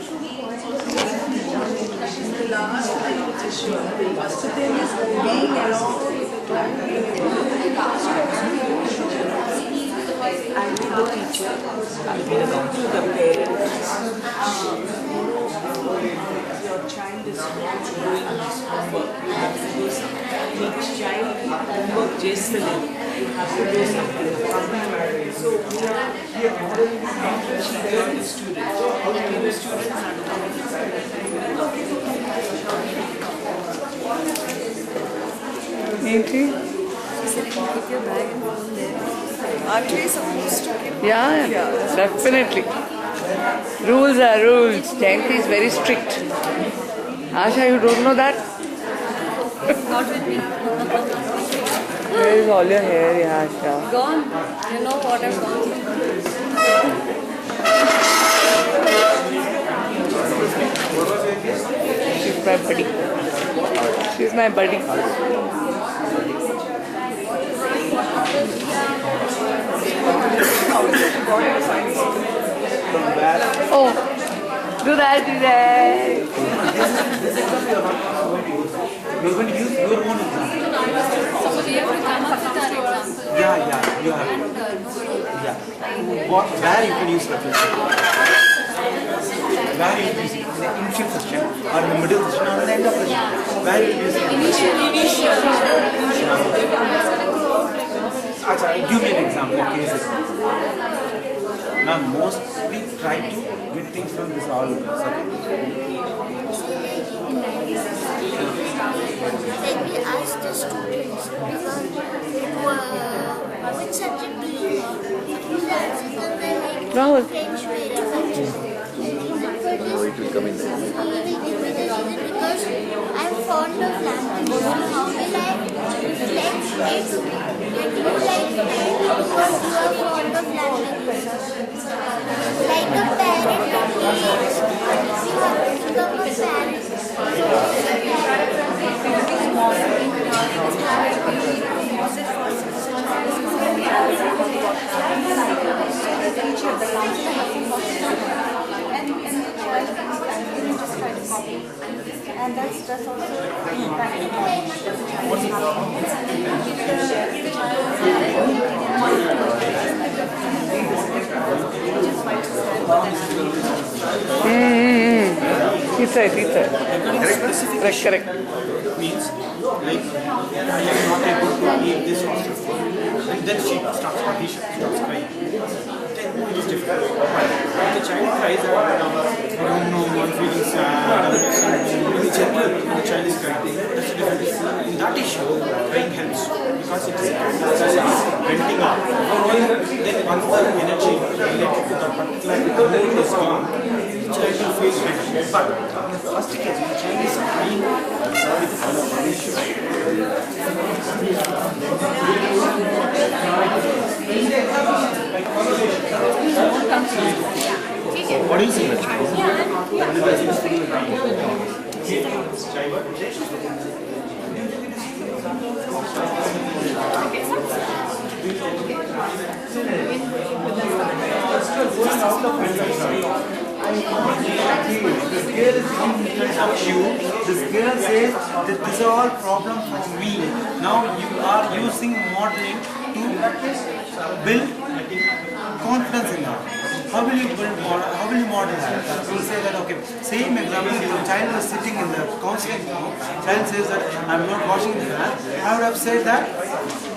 The last issue, the first thing is being along with the client and with the teacher, and with the parents. Your child is not doing his homework, you have to do something. Each child homework just you have to do something. So we are students. Students Maybe. She said, keep your bag and phone there. Aren't we supposed to keep? Yeah, definitely. Rules are rules. Jayanti is very strict. Asha, you don't know that? Not with me. Where is all your hair, Asha? Gone. You know what I've gone through. She's my buddy. She's my buddy. Oh, do that, do that. You're going to use your own example. So we have to come up with our example. Yeah, you have. Yeah. Where you can use reference? Where you use it? In the initial session, or in the middle session, or in the end of the session? Where you use it? Initial. Give me an example. Okay, now, mostly try to get things from this all over. Like we asked the students which subject do you love? Who's answered them when Rahul. French very effective. Because I'm fond of language. So how will I reflect it? Get you like that because you are fond of language. Like a parent of kids, if you have to become a parent, and that's also He's right. Correct. Means, like, I am not able to eat this hostel food. And then she starts crying. Then it is difficult. When the child cries, I don't know, I'm feeling sad. In general, when the child is crying, that's a different issue. In that issue, crying helps. Because it is venting out. Then once the energy related to the particular mood is gone, the child will feel better. But in the first case, when the child is crying with an issue, what is it? This girl says that these are all problems for me. Now you are using modeling to build confidence in her. How will you model that? You will say that, okay, same example, if the child is sitting in the counseling room, child says that I am not washing the hands, I would have said that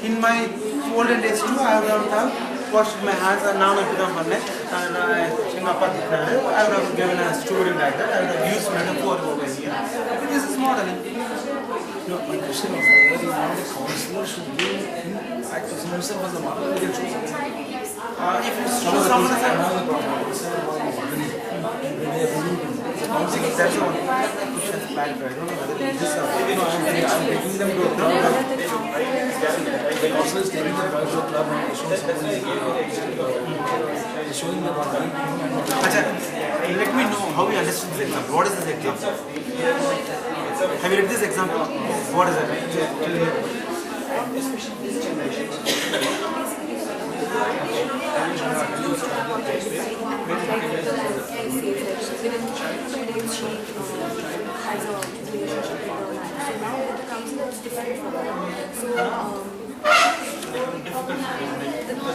in my olden days too, I would have washed my hands and now I put on my neck and I would have given a story like that, I would have used metaphor over here. This is modeling. No, my question is whether the counselor should be acting himself as a model. If you show someone as another problem. that's the one. That's bad, I don't know whether this is I'm taking them to a club. The counselor is taking them to a club and showing them what I'm let me know how you understood this example. What is this example? Have you read this example? What is it?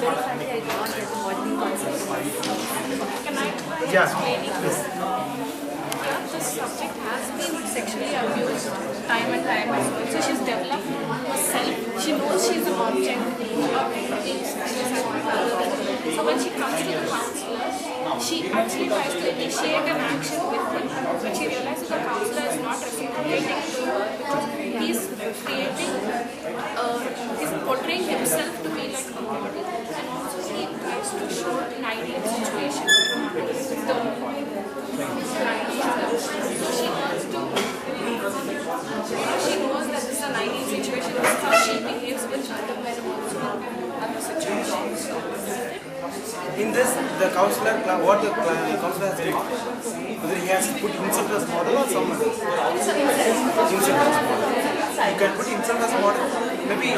very funny, I did not get the modeling concept. Can I try Yeah. explaining this? This subject has been sexually abused time and time again. So she's developed herself. She knows she's an object of being sexually. So when she comes to the counselor, she actually tries to initiate an action with him. But she realizes the counselor is not reciprocating to her because he's creating, he's portraying himself to be like a model, and also he tries to show an ideal situation. So she wants to, she knows that this is an ideal situation, this is how she behaves with other men also in other situations. In this, the counselor, what the counselor has done, whether he has to put himself as model or someone else. Himself as model. You can put himself as model. Maybe I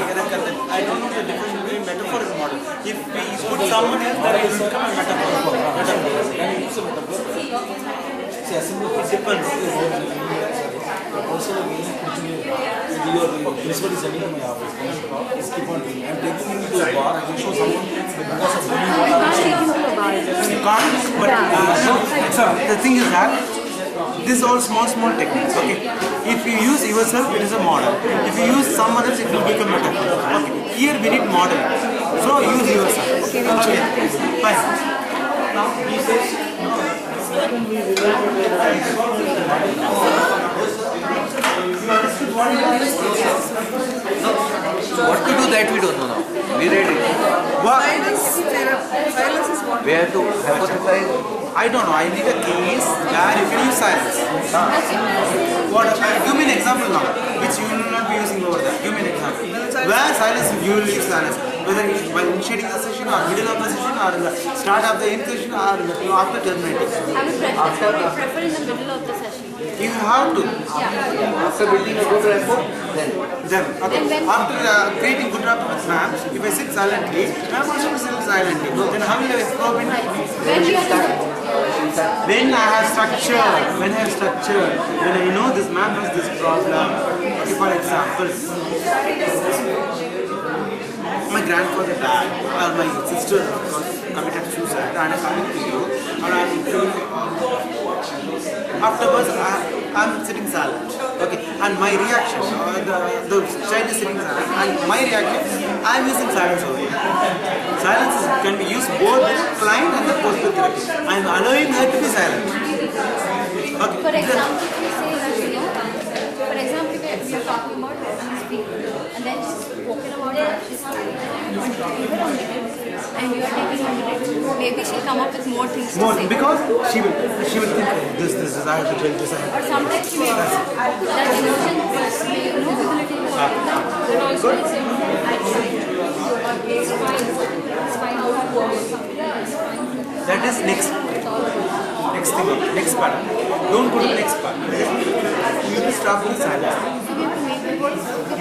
don't know the difference between metaphor and model. If we put someone else, then it will become a metaphor. See, It depends. also your principal is sending my office. Just keep on doing. I'm taking him to a bar. I can show someone because of doing what I'm saying. You can't, but so the thing is that this is all small techniques. Okay, if you use yourself, it is a model. If you use someone else, it will become a metaphor. Okay, here we need model. So use yourself. Okay, fine. Now he says. What to do that we don't know now. We read it. We have to hypothesize. I don't know. I need a case where you can use silence. What? Give me an example now, which you will not be using over there. Give me an example. Where silence you will use silence, whether it's while initiating the session or middle of the session or in the start of the session or after terminating. I would prefer in the middle of the session. You have to. After building a good rapport, then. Then, okay. After creating good rapport with ma'am, if I sit silently, ma'am also will sit silently. Then how will I probe in? When I have structure, when I know this ma'am has this problem. Okay, for example, my grandfather died, or my sister committed suicide, and I'm coming to you, and afterwards I'm sitting silent. Okay, and my reaction, the child is sitting silent, and my reaction, I'm using silence only. Silence can be used both with client and the post therapy. I'm allowing her to be silent. Okay. For example, if you say that, you know, for example, if you're talking about how she's speaking, and then she's spoken about how she's speaking, and you're taking a minute, maybe she'll come up with more things to say. Because she will think this I have to tell this. Or sometimes she may that emotion may no ability to but also it's fine how to work with something. That is next thing, next part. Don't go to the next part. You will stop in silence.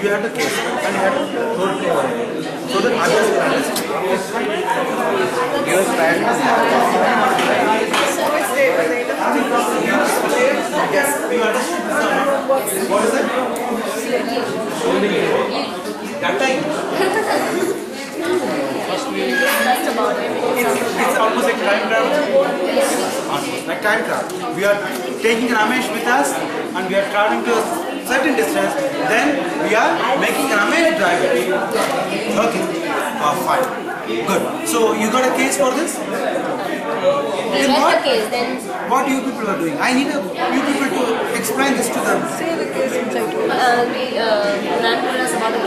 You have to case and you have to role play over it. So that others will understand. Give us time. Yes, you understand. What is it? That time. It's almost like time travel. Almost like time travel. We are taking Ramesh with us and we are traveling to a certain distance. Then we are making Ramesh drive it. Okay. Fine. Good. So you got a case for this? Then what you people are doing? I need you people to explain this to them. Say the case inside.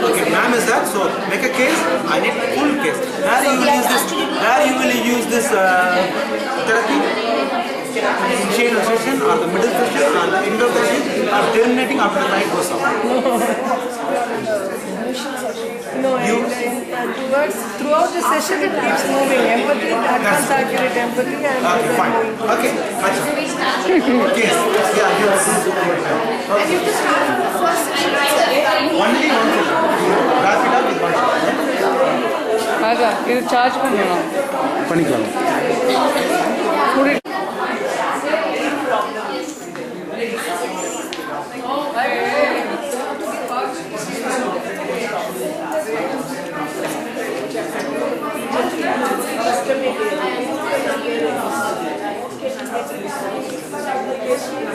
Okay, ma'am is that, so make a case, I need a full case. Where you will use this therapy? Initial session or the middle session or the end of the session or terminating after the light goes off. No, throughout the session it keeps moving. Empathy, advanced accurate empathy, and Okay, fine. Okay, gotcha. Case. Yeah, yes. and you have to start from the first session. Only one session. Wrap it up with one session. ஆகா இது charge பண்ணணும் பண்ணிக்கலாம். case, we can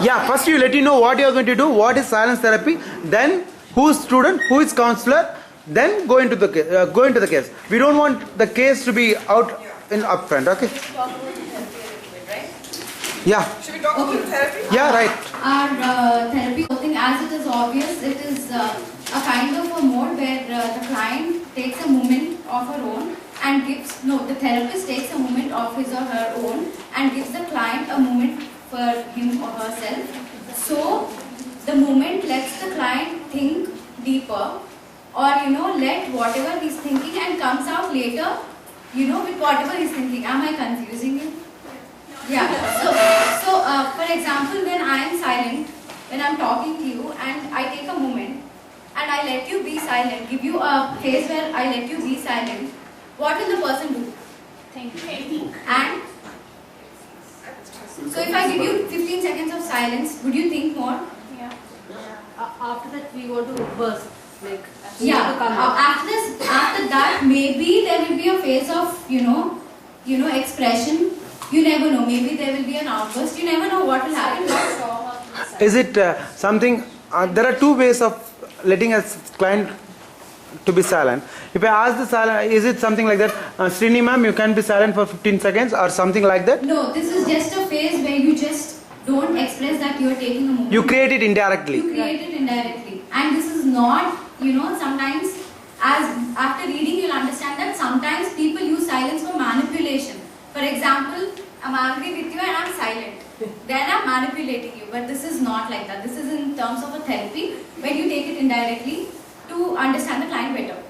Yeah, first you let you know what you are going to do, what is silence therapy, then who is student, who is counselor, then go into the case. We don't want the case to be out in upfront, okay? Yeah. Should we talk about therapy? Yeah, right. Our therapy thing, as it is obvious, it is a kind of a mode where the client takes a moment of her own and the therapist takes a moment of his or her own and gives the client a moment for him or herself. So the moment lets the client think deeper, or let whatever he's thinking and comes out later, with whatever he's thinking. Am I confusing you? Yeah. So for example, when I am silent, when I'm talking to you and I take a moment and I let you be silent, give you a phase where I let you be silent, what will the person do? Think. And so if I give you 15 seconds of silence, would you think more? Yeah. After that we want to burst, like Yeah. to come out. After that, maybe there will be a phase of expression. You never know. Maybe there will be an outburst. You never know what will happen. Is it something, there are two ways of letting a client to be silent. If I ask the silent, is it something like that, Srini ma'am, you can be silent for 15 seconds or something like that? No, this is just a phase where you just don't express that you are taking a moment. You create it indirectly. You create it indirectly. And this is not, sometimes, as after reading you'll understand that sometimes people use silence for manipulation. For example, I'm angry with you and I'm silent. Then I'm manipulating you. But this is not like that. This is in terms of a therapy where you take it indirectly to understand the client better.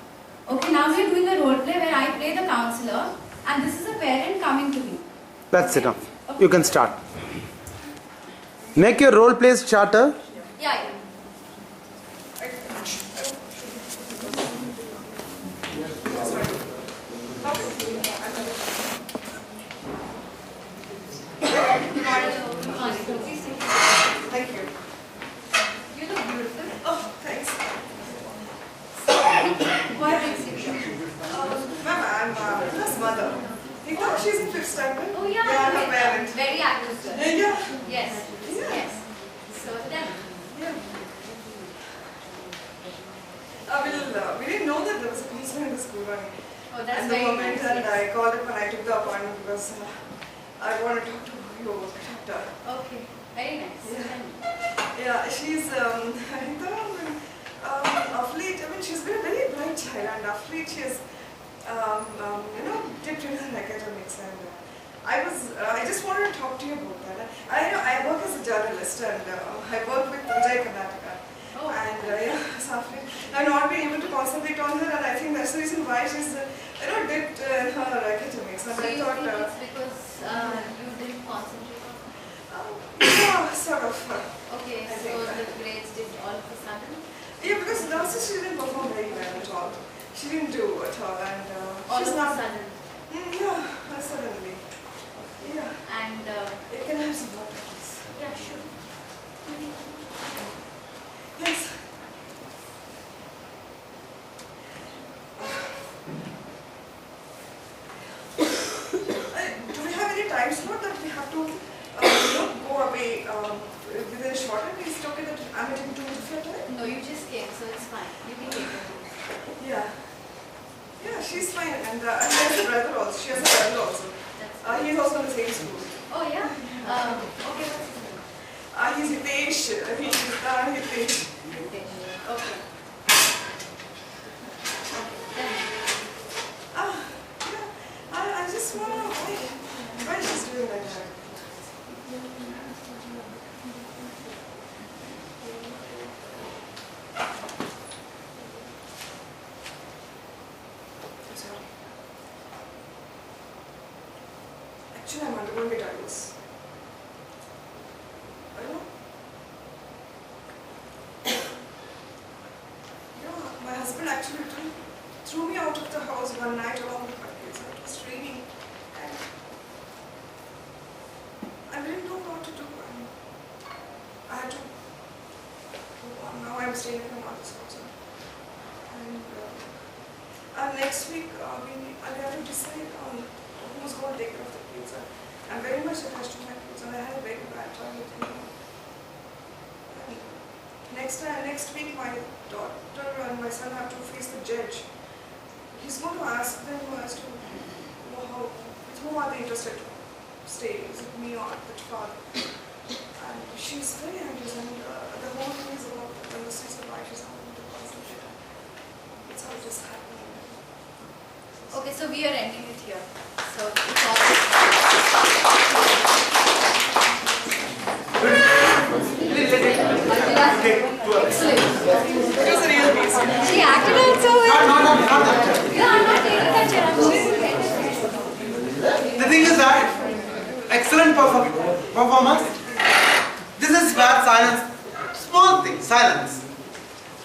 Okay, now we are doing a role play where I play the counselor and this is a parent coming to me. That's enough. You can start. Make your role plays shorter. Yeah. Thank you. You look beautiful. Oh, thanks. What makes you sure? Ma'am, I'm Rita's mother. Rita, she's in 5th standard. Oh yeah, Yeah, her parent. very active girl. Yeah. Yes. Yeah. Yes. So then. Yeah. We didn't know that there was a counselor in the school running. Oh, that's And the very moment nice. that Yes. I called up and I took the appointment because I wanted to talk to you about the doctor. Okay. Very nice. Yeah, she's Rita, of late, she's been a very bright child, and of late she has, dipped into her academics, and I just wanted to talk to you about that. I work as a journalist, and I work with Vijay Karnataka. Oh. And so I've not been able to concentrate on her, and I think that's the reason why she's, dipped in her academics. And So I you thought, think it's because you didn't concentrate on yeah, sort of. Okay, I so think that. the grades did all of a sudden? Yeah, because last year she didn't perform very well at all. She didn't do at all, and All she's of not. a sudden. Yeah, suddenly. Yeah. And You can have some water, please. yeah, sure. Yes. Do we have any time slot that we have to, go away within a short time? Is it okay that I'm at 2 minutes of your time? No, you just came, so it's fine. You can take it. Yeah. Yeah, she's fine, and there's a brother also. She has a brother also. He's also in the same school. Oh yeah? Okay, what's his name? He's Hitesh. Hitesh. Okay. Yeah. I just want to know why she's doing like that. undergoing a divorce. I don't know. My husband actually threw me out of the house one night along with my kids. It was raining and I didn't know what to do. I had to move on. Now I'm staying in my mother's house. And next week I have to decide on who's going to take care of the kids. I'm very much attached to my kids and I had a very bad time with him. Next week my daughter and my son have to face the judge. He's going to ask them as to with whom are they interested to stay, is it me or the father? And she's very anxious and the whole thing is about the mistakes of life is how to concentrate. It's all just happening. Okay, so we are ending it here. So it's all. Excellent. It was a real piece. She acted out so well. No, I'm not taking that chair. The thing is that excellent performance. This is where silence, small thing, silence.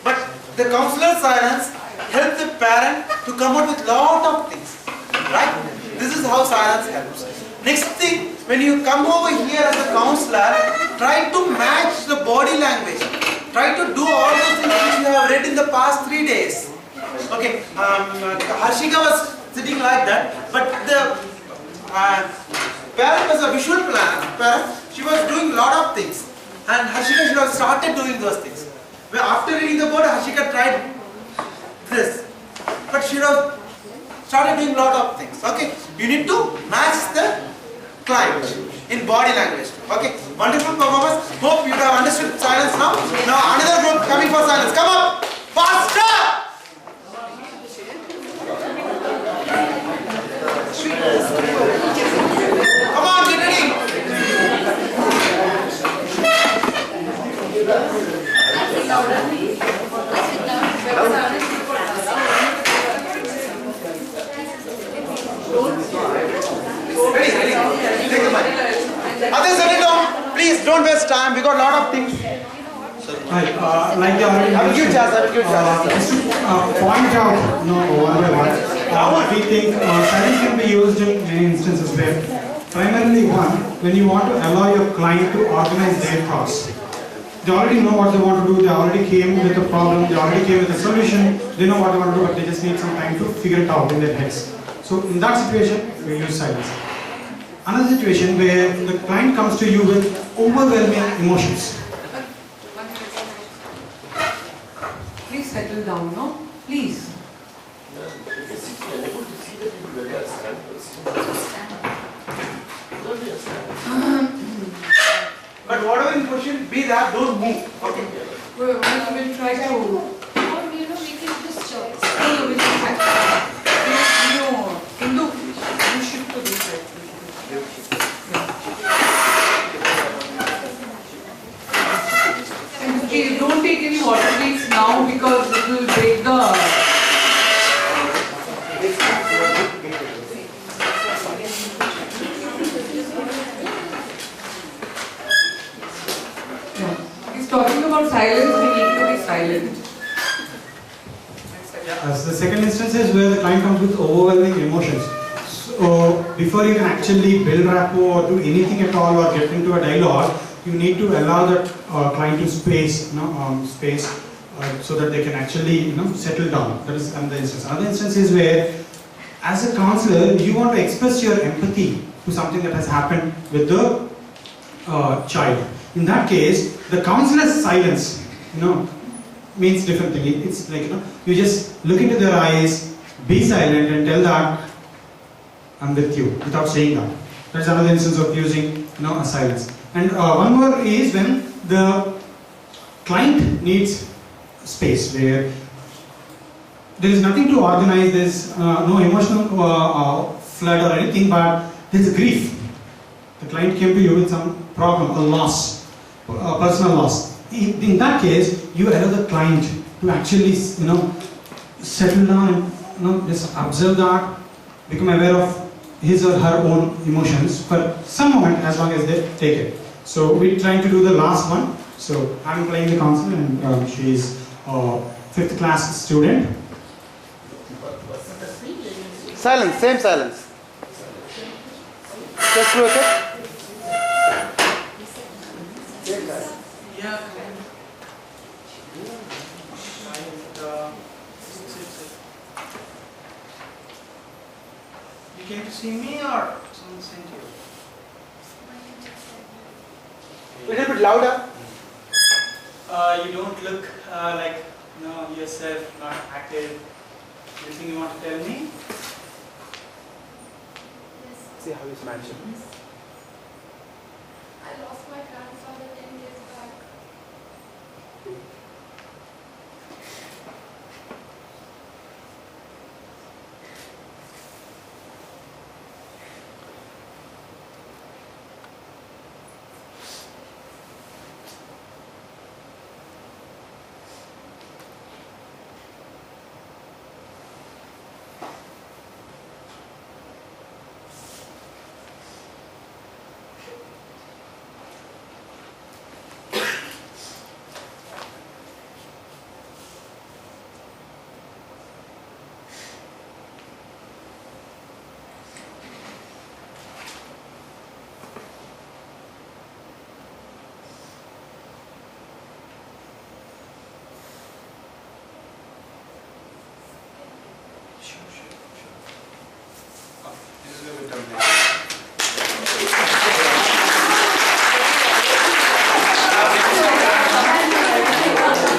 But the counselor's silence helps the parent to come out with lot of things, right? This is how silence helps. Next thing, when you come over here as a counselor, try to match the body language. Try to do all those things which you have read in the past 3 days. Okay, Harshika was sitting like that, but the parent was a visual parent. She was doing lot of things, and Harshika should have started doing those things. Well, after reading the board, Harshika tried this, but she should have started doing lot of things. Okay, you need to match the client in body language. Okay, wonderful performance. Hope you have understood silence now. Now another group coming for silence. Come up, faster! Come on, get ready. Ready. Take the mic. Others, set it down. Please don't waste time. We got a lot of things. Hi, like you already mentioned, just to point out, one by one, we think silence can be used in many instances where primarily when you want to allow your client to organize their tasks. They already know what they want to do, they already came with a problem, they already came with a solution, they know what they want to do, but they just need some time to figure it out in their heads. So in that situation, we use silence. Another situation where the client comes to you with overwhelming emotions. Please settle down, no? Please. But whatever in question, be there, don't move. Okay. We'll try to. Or we can just choice. Hindu, you shift to this side. And don't take any water breaks now because it will break the. He's talking about silence, we need to be silent. As the second instance is where the client comes with overwhelming emotions. So before you can actually build rapport or do anything at all or get into a dialogue, you need to allow that client to space so that they can actually settle down. That is another instance. Another instance is where, as a counselor, you want to express your empathy to something that has happened with the child. In that case, the counselor's silence, means different thing. It's like you just look into their eyes, be silent, and tell that I'm with you without saying that. That's another instance of using a silence. And one more is when the client needs space where there is nothing to organize. There's no emotional flood or anything, but there's a grief. The client came to you with some problem, a loss, a personal loss. In that case, you allow the client to actually, settle down and just observe that, become aware of his or her own emotions for some moment as long as they take it. So we're trying to do the last one. So I'm playing the counselor and she is a 5th class student. Silence, same silence. Just look at. Yeah. You came to see me or someone sent you? Little bit louder. You don't look like yourself, not active. Anything you want to tell me? See how he's managing. I lost my grandfather 10 years back. This is where we terminate.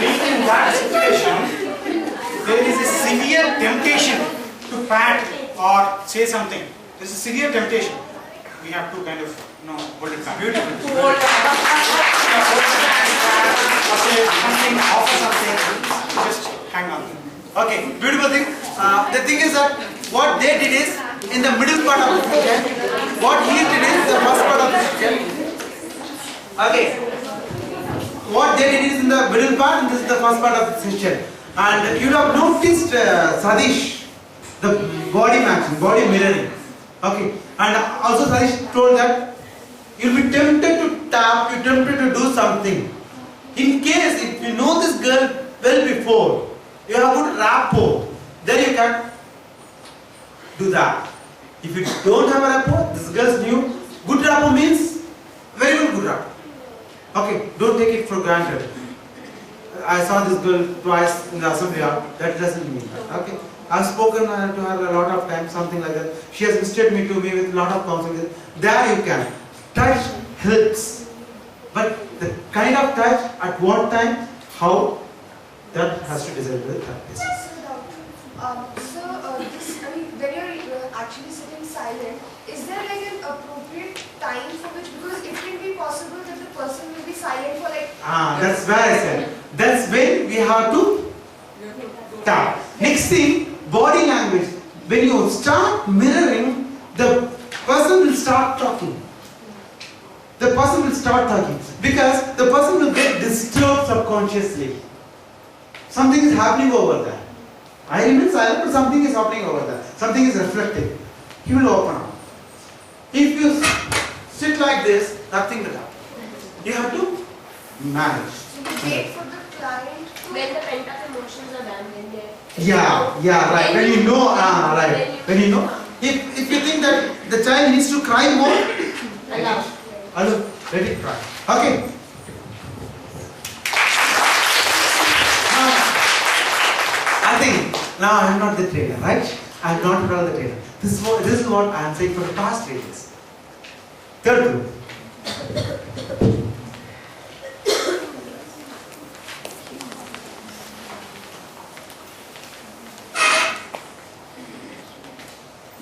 In that situation, there is a severe temptation to pat or say something. There is a severe temptation. We have to kind of, hold it back. Beautiful. Or say something, offer something. Just hang on. Okay, beautiful thing. The thing is that what they did is in the middle part of the session, what he did is the first part of the session. Okay. What they did is in the middle part and this is the first part of the session. And you have noticed Sadish, the body matching, body mirroring. Okay. And also Sadish told that you'll be tempted to tap, you're tempted to do something. In case if you know this girl well before, you have good rapport, then you can do that. If you don't have a rapport, this girl's new. Good rapport means very good rapport. Okay, don't take it for granted. I saw this girl twice in the assembly hall. That doesn't mean that. Okay, I've spoken to her a lot of times, something like that. She has visited me with a lot of counseling. There you can. Touch helps, but the kind of touch at what time, how, that has to decide with the therapist. When you're actually sitting silent, is there like an appropriate time for which, because it can be possible that the person will be silent for like... That's where I said. That's when we have to tap. Next thing, body language. When you start mirroring, the person will start talking. The person will start talking because the person will get disturbed subconsciously. Something is happening over there. I remain silent, but something is happening over there. Something is reflecting. He will open up. If you sit like this, nothing will happen. You have to manage. Wait for the client. When the pent up emotions are done, when they're... Yeah, right. When you know, right. When you know. If you think that the child needs to cry more, allow. Let it cry. Okay. I think now I am not the trainer, right? I am not at all the trainer. This is what I am saying for the past trainers. Third group.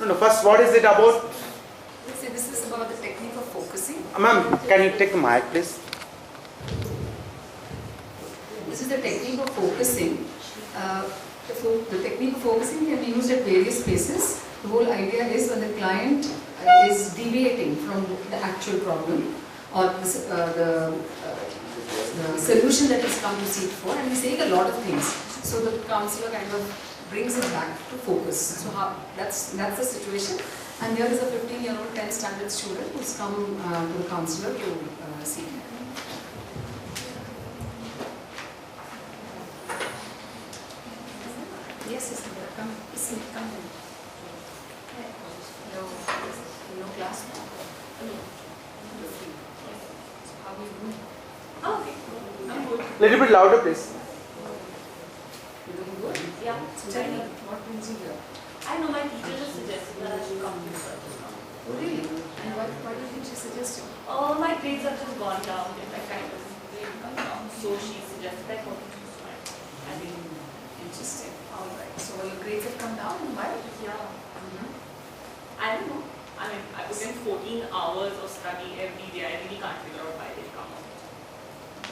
No, first what is it about? See, this is about the technique of focusing. Ma'am, can you take the mic please? This is the technique of focusing. The technique of focusing can be used at various places. The whole idea is when the client is deviating from the actual problem or the solution that he's come to seek for, and he's saying a lot of things. So the counselor kind of brings it back to focus. So that's the situation. And here is a 15-year-old 10th standard student who's come to the counselor to see him. Yes, yes, come, sit, come in. No class now? You're free. So how are you doing? Okay, I'm good. Little bit louder, please. You doing good? Yeah. So tell me, what brings you here? I know my teacher just suggested that I should come to service now. Oh, really? And why do you think she suggested? My grades have just gone down. I kind of gone down. So she suggested I go to join. I mean, Interesting. All right. So your grades have come down and why? yeah. I don't know. I mean, I put in 14 hours of study every day. I really can't figure out why they come out.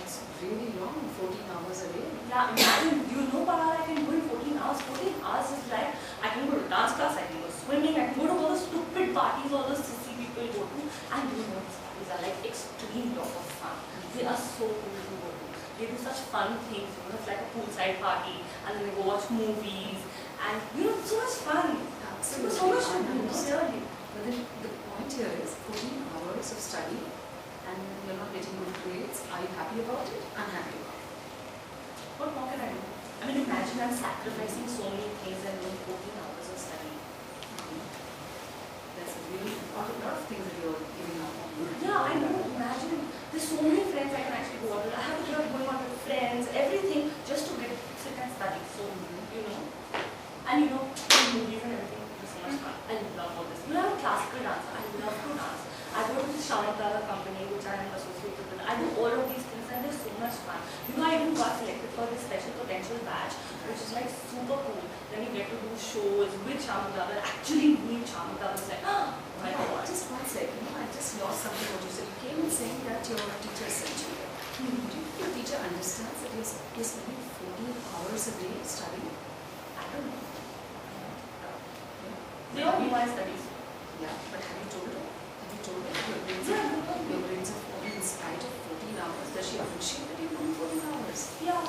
That's really long, 14 hours a day. Yeah, imagine, you know what I can do in 14 hours? 14 hours is like, I can go to dance class, I can go swimming, I can go to all the stupid parties all the sissy people go to. And you know, these parties are like extreme lot of fun. They are so cool to go to. They do such fun things, you know, it's like a poolside party, and then they go watch movies, and you know, so much fun. Absolutely. So much to do, really. But then the point here is 14 hours of study and you're not getting good grades. Are you happy about it? Unhappy about it? What more can I do? I mean, imagine I'm sacrificing so many things and doing 14 hours of study. That's a really important lot of things that you're giving up on. Yeah, I know. Imagine there's so many friends I can actually go out with. I have to give up going out with friends, everything, just to sit and study. So, you know. And you know, movies and everything is so much fun. I love all this. You know, I'm a classical dancer. I love to dance. I go to the Shamatara company, which I am associated with. I do all of these things and they're so much fun. You know, I even got selected for this special potential batch, which is like super cool. Then you get to do shows with Shamatara, actually doing Shamatara. It's like, oh my God. Just one second. I just lost something what you said. You came in saying that your teacher sent you here. Do you think your teacher understands that you're spending 14 hours a day studying? I don't know. They all do my studies. Yeah, but have you told her? Have you told her your grades are falling in spite of 14 hours? Does she appreciate that you're doing 14 hours? Yeah.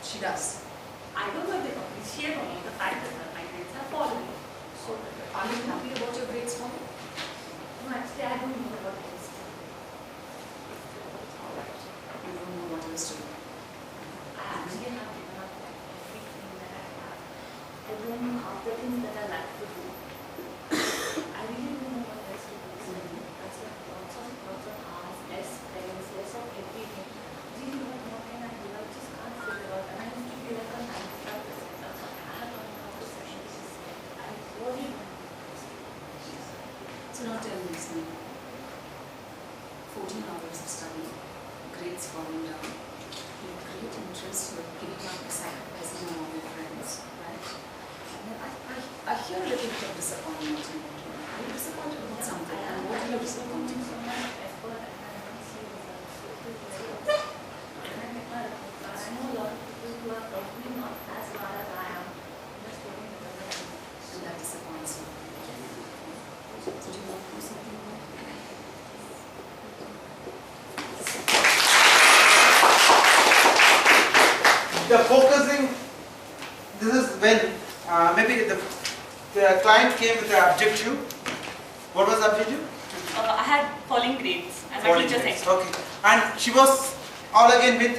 She does. I don't know if they appreciate or not the fact that my grades have fallen. So, are you happy about your grades falling? No, actually, I don't know what it is. Alright. You don't know what else to do. I actually have given up on everything that I have. I don't know half the things that I like to do. I really don't know what else to do. That's like lots of hours, less friends, less of everything. Really, what can I do? I just can't figure out. And I used to be like a 95%. I have gone down to sessions. I really don't know. So now tell me, Ismi, 14 hours of study, grades falling down, you have great interest, you're giving up, sacrificing on all your friends, right? And then I hear a little bit of disappointment in you. Are you disappointed about something? And what are you disappointed about? And that disappoints you. So do you want to do something more? The focusing, this is when maybe the client came with the objective. What was the objective? I had falling grades and my Falling teacher grades. said. Okay. And she was all again with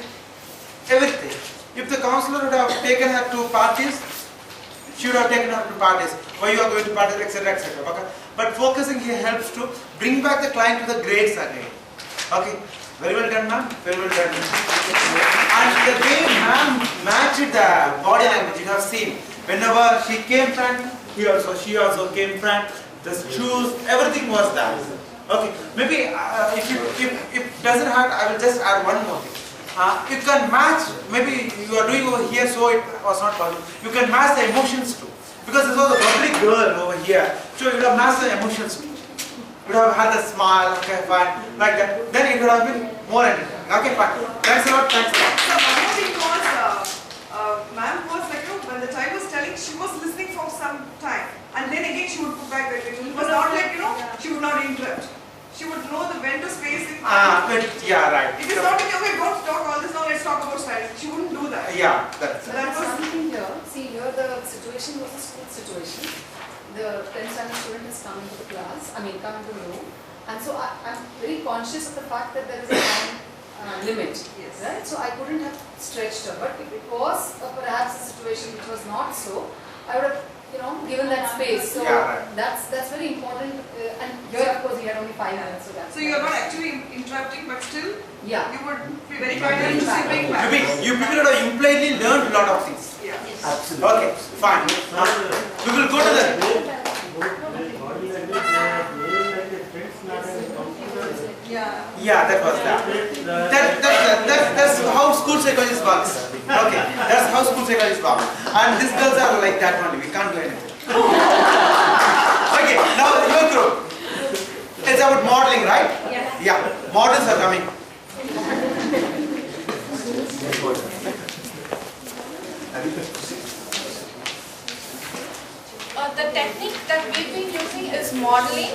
everything. If the counselor would have taken her to parties, she would have taken her to parties. Why you are going to parties, etc., etc. Okay. But focusing here helps to bring back the client to the grades again. Okay. Very well done, ma'am. Very well done. And the way ma'am matched the body language, you have seen. Whenever she came front, she also came front. The shoes, everything was there. Okay. Maybe if it doesn't hurt, I will just add one more thing. You can match. Maybe you are doing over here, so it was not possible. You can match the emotions too. Because this was a lovely girl over here, so you would have matched the emotions too. You would have had a smile, okay, fine, like that. Then it would have been more entertaining. Okay, fine. Thanks a lot, thanks a lot. So one more thing was, ma'am was like, when the child was telling, she was listening for some time. And then again she would put back the attention. It was not like, she would not interrupt. She would know when to space it. Yeah, right. It is not like, okay, don't talk all this, now let's talk about styling. She wouldn't do that. Yeah, that's That was something here. See, here the situation was a school situation. the 10th standard student has come into the class, come into the room, and so I'm very conscious of the fact that there is a time limit, right? So I couldn't have stretched her, but if it was perhaps a situation which was not so, I would have, given that space. So that's very important. And here, of course, we had only 5 minutes, so that's. So you're not actually interrupting, but still, you would be very Trying kind to to bring back. You people have impliedly learned a lot of things. Yeah. Absolutely. Okay, fine. We will go to the. Yeah, that was that. That's how school psychology works. Okay, that's how school psychology works. And these girls are like that only. We can't do anything. Okay, now your group. It's about modeling, right? Yes. Yeah, models are coming. The technique that we've been using is modeling.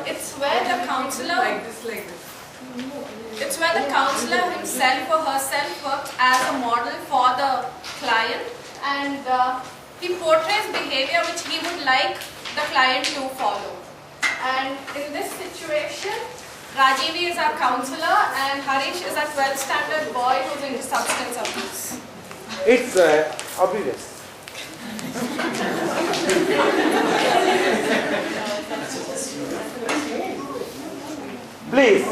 It's where the counselor, it's where the counselor himself or herself works as a model for the client, and he portrays behavior which he would like the client to follow. And in this situation, Rajivi is our counselor and Harish is a 12th standard boy who's into substance abuse. It's obvious. Please,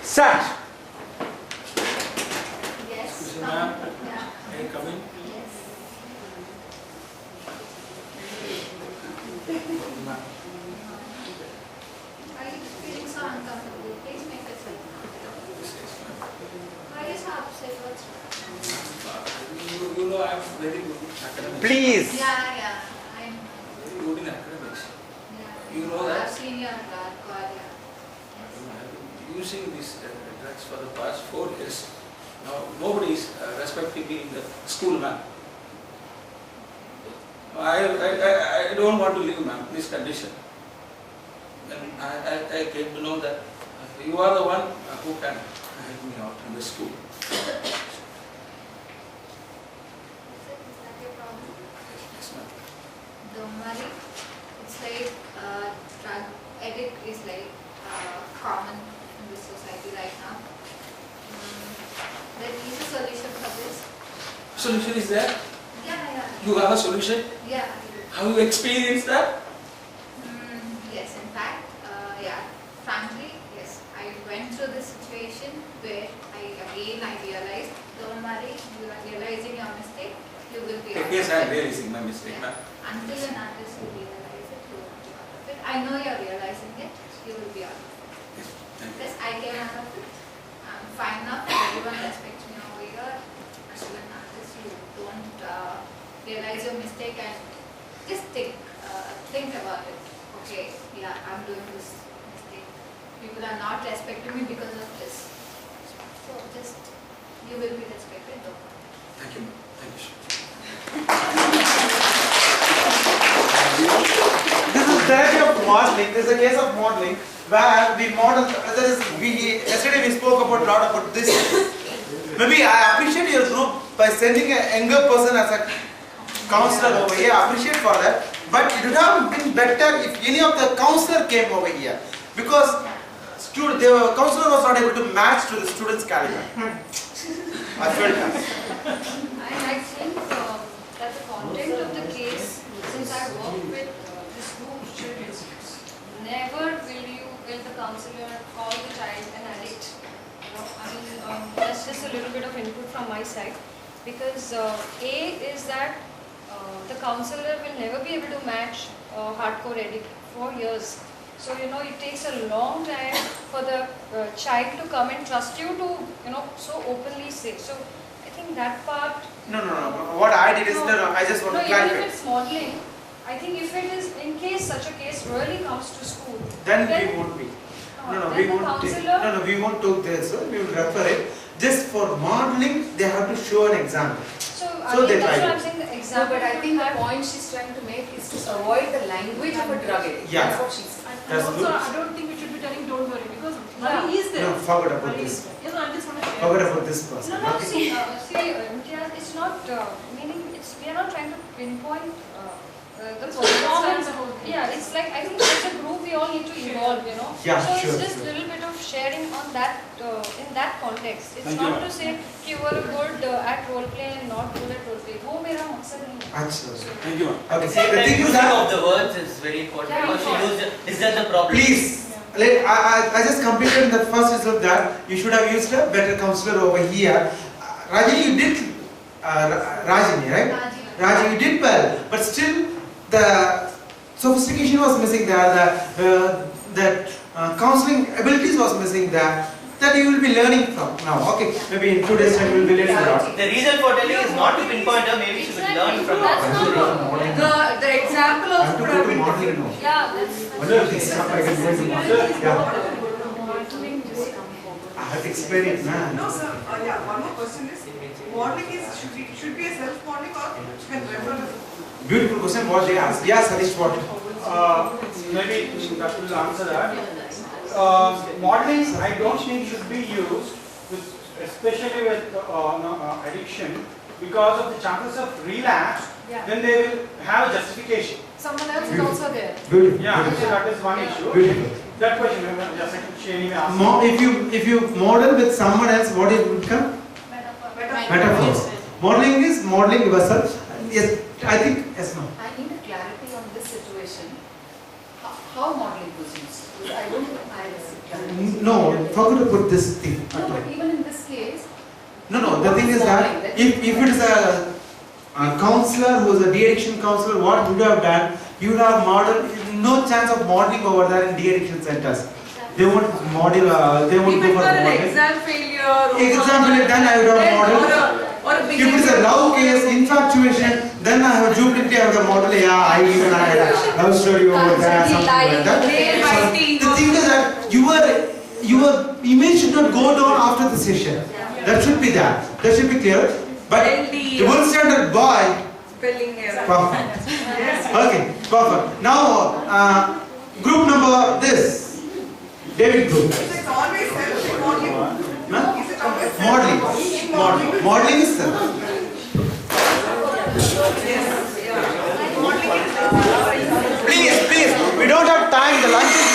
start. Excuse me, ma'am. Can I come in? Ma'am. Are you feeling so uncomfortable? Please make it so. Why is upset? What's wrong? You know I'm very good in academics. Please. Yeah, I know. Very good in academics. Yeah. You know that? I've seen your God, yeah. I've been using these drugs for the past 4 years. Now nobody is respecting me in the school, ma'am. I don't want to live, ma'am, in this condition. And I came to know that you are the one who can help me out in the school. Is that your problem? Yes, ma'am. Don't worry. It's like drug addict is like common in this society right now. There is a solution for this. Solution is there? Yeah. You have a solution? Yeah. Have you experienced that? Yes, in fact, frankly, yes. I went through this situation where I realized, don't worry, you are realizing your mistake, you will be out Yes, of I am it. realizing my mistake, ma'am. Until and unless you realize it, you will be out of it. I know you're realizing it, you will be out of it. Yes, I came out of it. I'm fine now, everyone respects me over here. Until and unless you don't realize your mistake and just think about it. Okay, yeah, I'm doing this mistake. People are not respecting me because of this. So just, you will be respected though. Thank you, ma'am. Thank you. This is therapy of modeling. This is a case of modeling where we model. Yesterday we spoke about a lot about this. Maybe I appreciate your group by sending a younger person as a counselor over here. I appreciate for that. But it would have been better if any of the counselor came over here, because the counselor was not able to match to the student's caliber. I felt that. I think that the content of the case, since I work with this group of children, never will the counselor call the child an addict. That's just a little bit of input from my side, because A is that the counselor will never be able to match hardcore addict for years. So it takes a long time for the child to come and trust you to so openly say. So I think that part. No. What I did is I just want to even clarify. if it's modeling, I think if it is in case such a case really comes to school, Then we won't be. We won't take this. We will refer it. Just for modeling, they have to show an example. So they that's try what I'm it. saying. The No, example. but I think the point she's trying to make is to avoid the language of a drug addict. Yeah. That's what she's saying. That's also, good. I don't think we should be telling don't worry, because worry is there. No, forget about Worry this. is there. Yes, I just want to share. Forget about this person. No, Okay? see, Imtiaz, it's not, meaning we are not trying to pinpoint the performance. Yeah, it's like I think as a group we all need to evolve, you know. Yeah, so sure. it's just a little bit of sharing on that in that context. It's Thank not you. to say कि you are good at role play and not good at role play. वो मेरा मकसद नहीं है. Achha. Thank you. Okay. See, The the thing is using that of the words is very important. Yeah, Because she important. used, is that the problem? please. I just completed the first result that you should have used a better counselor over here. Rajini, you did, Rajini, right? Rajini, you did well, but still the sophistication was missing there, the counseling abilities was missing there. That you will be learning from now. Okay, maybe in 2 days time you will be learning a lot. The reason for telling is not to pinpoint her, maybe she should learn from her. The example I of have to go to modeling now. Yeah, that's. One of the stuff I can go to modeling. Yeah. I have to explain it, man. No, sir. Yeah, one more question is, modeling is should be a self-modeling or can refer to. Beautiful question. What they asked. Yeah, Satish, what? Maybe that will answer that. Modeling, I don't think should be used, especially with addiction, because of the chances of relapse. Yeah. Then they will have a justification. Someone else is also there. Beautiful. Yeah, so that is one issue. Beautiful. That question, she anyway asked. If you model with someone else, what it will become? Metaphor. Modeling is modeling yourself. Yes, I think yes, no. I need a clarity on this situation. How modeling proceeds? Because I don't think I receive. No, forget to put this thing. No, but even in this case. No. The thing is that if it is a counselor who is a de-addiction counselor, what would you have done? You would have modeled. No chance of modeling over there in de-addiction centers. They won't model. They won't go for modeling. exam failure. Exam failure, then I would have modeled. If it is a love case, infatuation, then I have duplicate of the model. Yeah, I even had a love story over there, something like that. So the thing is that your image should not go down after the session. That should be there. That should be clear. But the gold standard boy. Spelling error. Perfect. Okay, perfect. Now, group number this. David group. It's always self-modeling. Huh? Is it always Modeling. Modeling is self. Please, we don't have time. The lunch is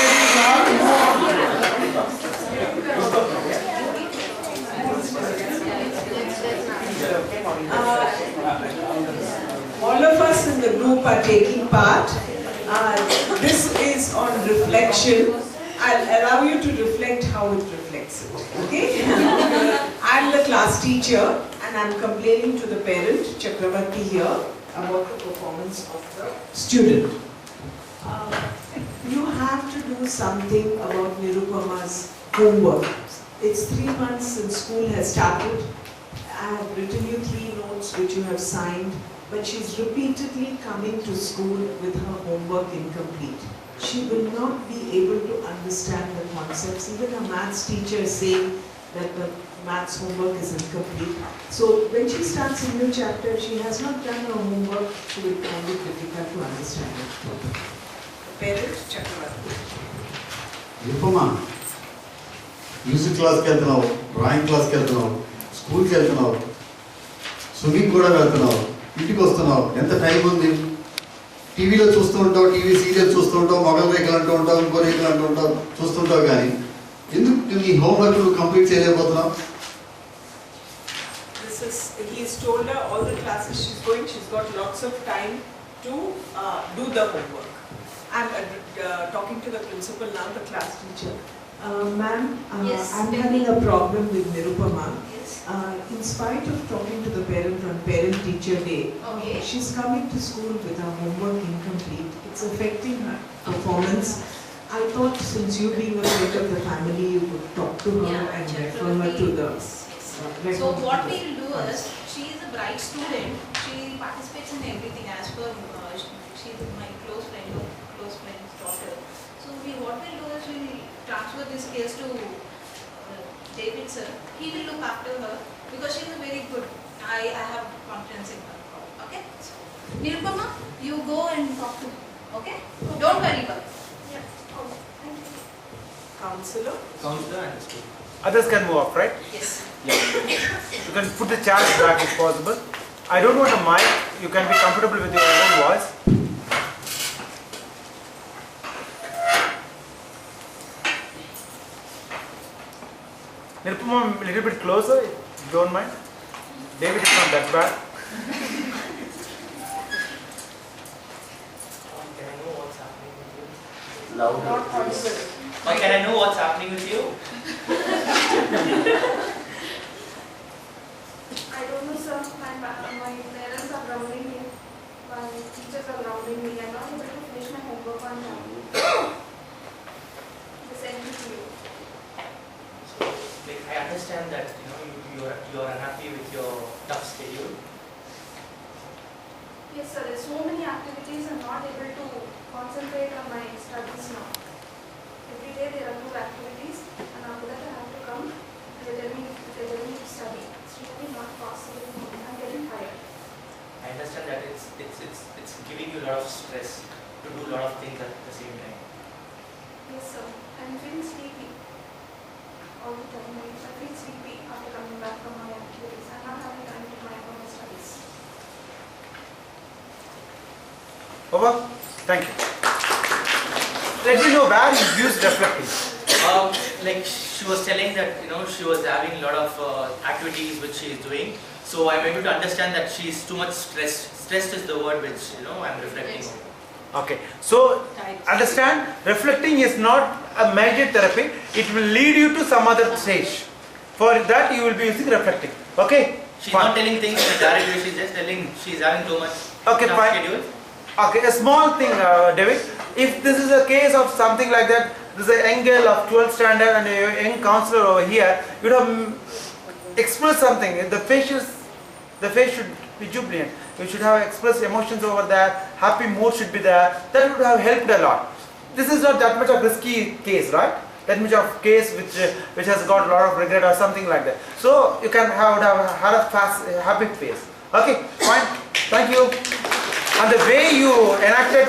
All of us in the group are taking part. This is on reflection. I'll allow you to reflect how it reflects it. Okay? I'm the class teacher and I'm complaining to the parent, Chakravarti here, about the performance of the student. You have to do something about Nirupama's homework. It's 3 months since school has started. I have written you 3 notes which you have signed, but she's repeatedly coming to school with her homework incomplete. She will not be able to understand the concepts. Even a maths teacher is saying that the maths homework is incomplete. So when she starts a new chapter, she has not done her homework, she will find it difficult to understand it. Parent Chakravarti. Nirupama, music class ki వెళ్తున్నావు, drawing class ki వెళ్తున్నావు, school ki వెళ్తున్నావు, swimming కూడా వెళ్తున్నావు, ఇంటికి వస్తున్నావు, ఎంత time ఉంది? టీవీలో చూస్తూ ఉంటావు, టీవీ సీరియల్ చూస్తూ ఉంటావు, మొగల్ రేఖలు అంటూ ఉంటావు, ఇంకో రేఖలు అంటూ ఉంటావు, చూస్తుంటావు కానీ ఎందుకు నీ హోంవర్క్ నువ్వు complete చేయలేకపోతున్నావు? He's told her all the classes she's going, she's got lots of time to do the homework. I'm talking to the principal now, the class teacher. Ma'am, Yes, I'm having a problem with Nirupama. In spite of talking to the parent on Parent-Teacher Day, Okay. she's coming to school with her homework incomplete. It's affecting her performance. I thought since you being a head of the family, you could talk to her and refer her to the... So what we will do is, she is a bright student, she participates in everything as per, she is my close friend's daughter. So what we'll do is, we will transfer this case to David sir. He will look after her because she is a very good, I have confidence in her. Okay? So, Nirupama, you go and talk to her. Okay? Don't worry about it. Yeah. Okay. Thank you. Counselor? Counselor and school. Others can move up, right? Yes. Yeah. You can put the chairs back if possible. I don't want a mic. you can be comfortable with your own voice. Nirupama, a little bit closer, if you don't mind. David is not that bad. Loud. Why can I know what's happening with you? I don't know, sir. My parents are grounding me. My teachers are grounding me. I'm not able to finish my homework on time. They send me to you. Like, I understand that you are unhappy with your tough schedule. Yes, sir. There's so many activities. I'm not able to concentrate on my studies now. Every day there are 2 activities, and after that I have to come. They tell me to study. It's really not possible. I'm getting tired. I understand that it's giving you a lot of stress to do a lot of things at the same time. Yes, sir. I'm feeling sleepy all the time. I feel sleepy after coming back from my activities. I'm not having time to mind on my studies. Over. Thank you. Let me know where you used reflecting. Like she was telling that she was having a lot of activities which she is doing. So I'm able to understand that she is too much stressed. Stressed is the word which I'm reflecting on. Okay, so understand, reflecting is not a major therapy. It will lead you to some other stage. For that you will be using reflecting. Okay? She's not telling things in a direct way, she's just telling she's having too much Okay, fine. schedule. Okay, a small thing, David. If this is a case of something like that, this is a young girl of 12th standard and a young counselor over here, you would have expressed something. The face should be jubilant. You should have expressed emotions over there. Happy mood should be there. That would have helped a lot. This is not that much of risky case, right? That much of case which has got a lot of regret or something like that. So you can have had a fast, happy face. Okay, fine. Thank you. And the way you enacted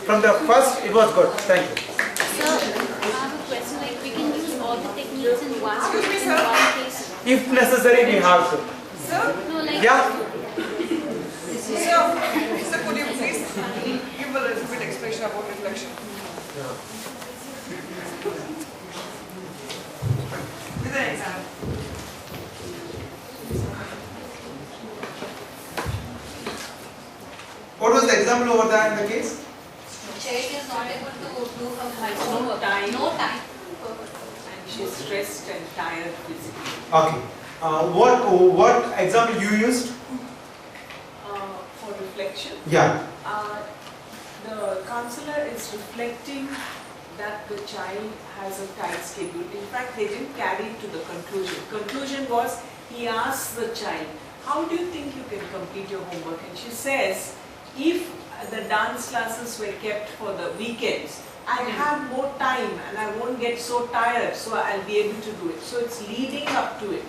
from the first, it was good. Thank you. Sir, I have a question. Like, we can use all the techniques in one case. If necessary, we have to. Sir? No, like. Yeah. Sir, could you please give a little bit explanation about reflection? With an example. What was the example over there in the case? Child is not able to do her No time. No time. And she's stressed and tired physically. Okay. What example you used? For reflection, Yeah. the counselor is reflecting that the child has a tight schedule. In fact, they didn't carry it to the conclusion. Conclusion was, he asks the child, how do you think you can complete your homework? And she says, if the dance classes were kept for the weekends, I'll have more time and I won't get so tired, so I'll be able to do it. So it's leading up to it,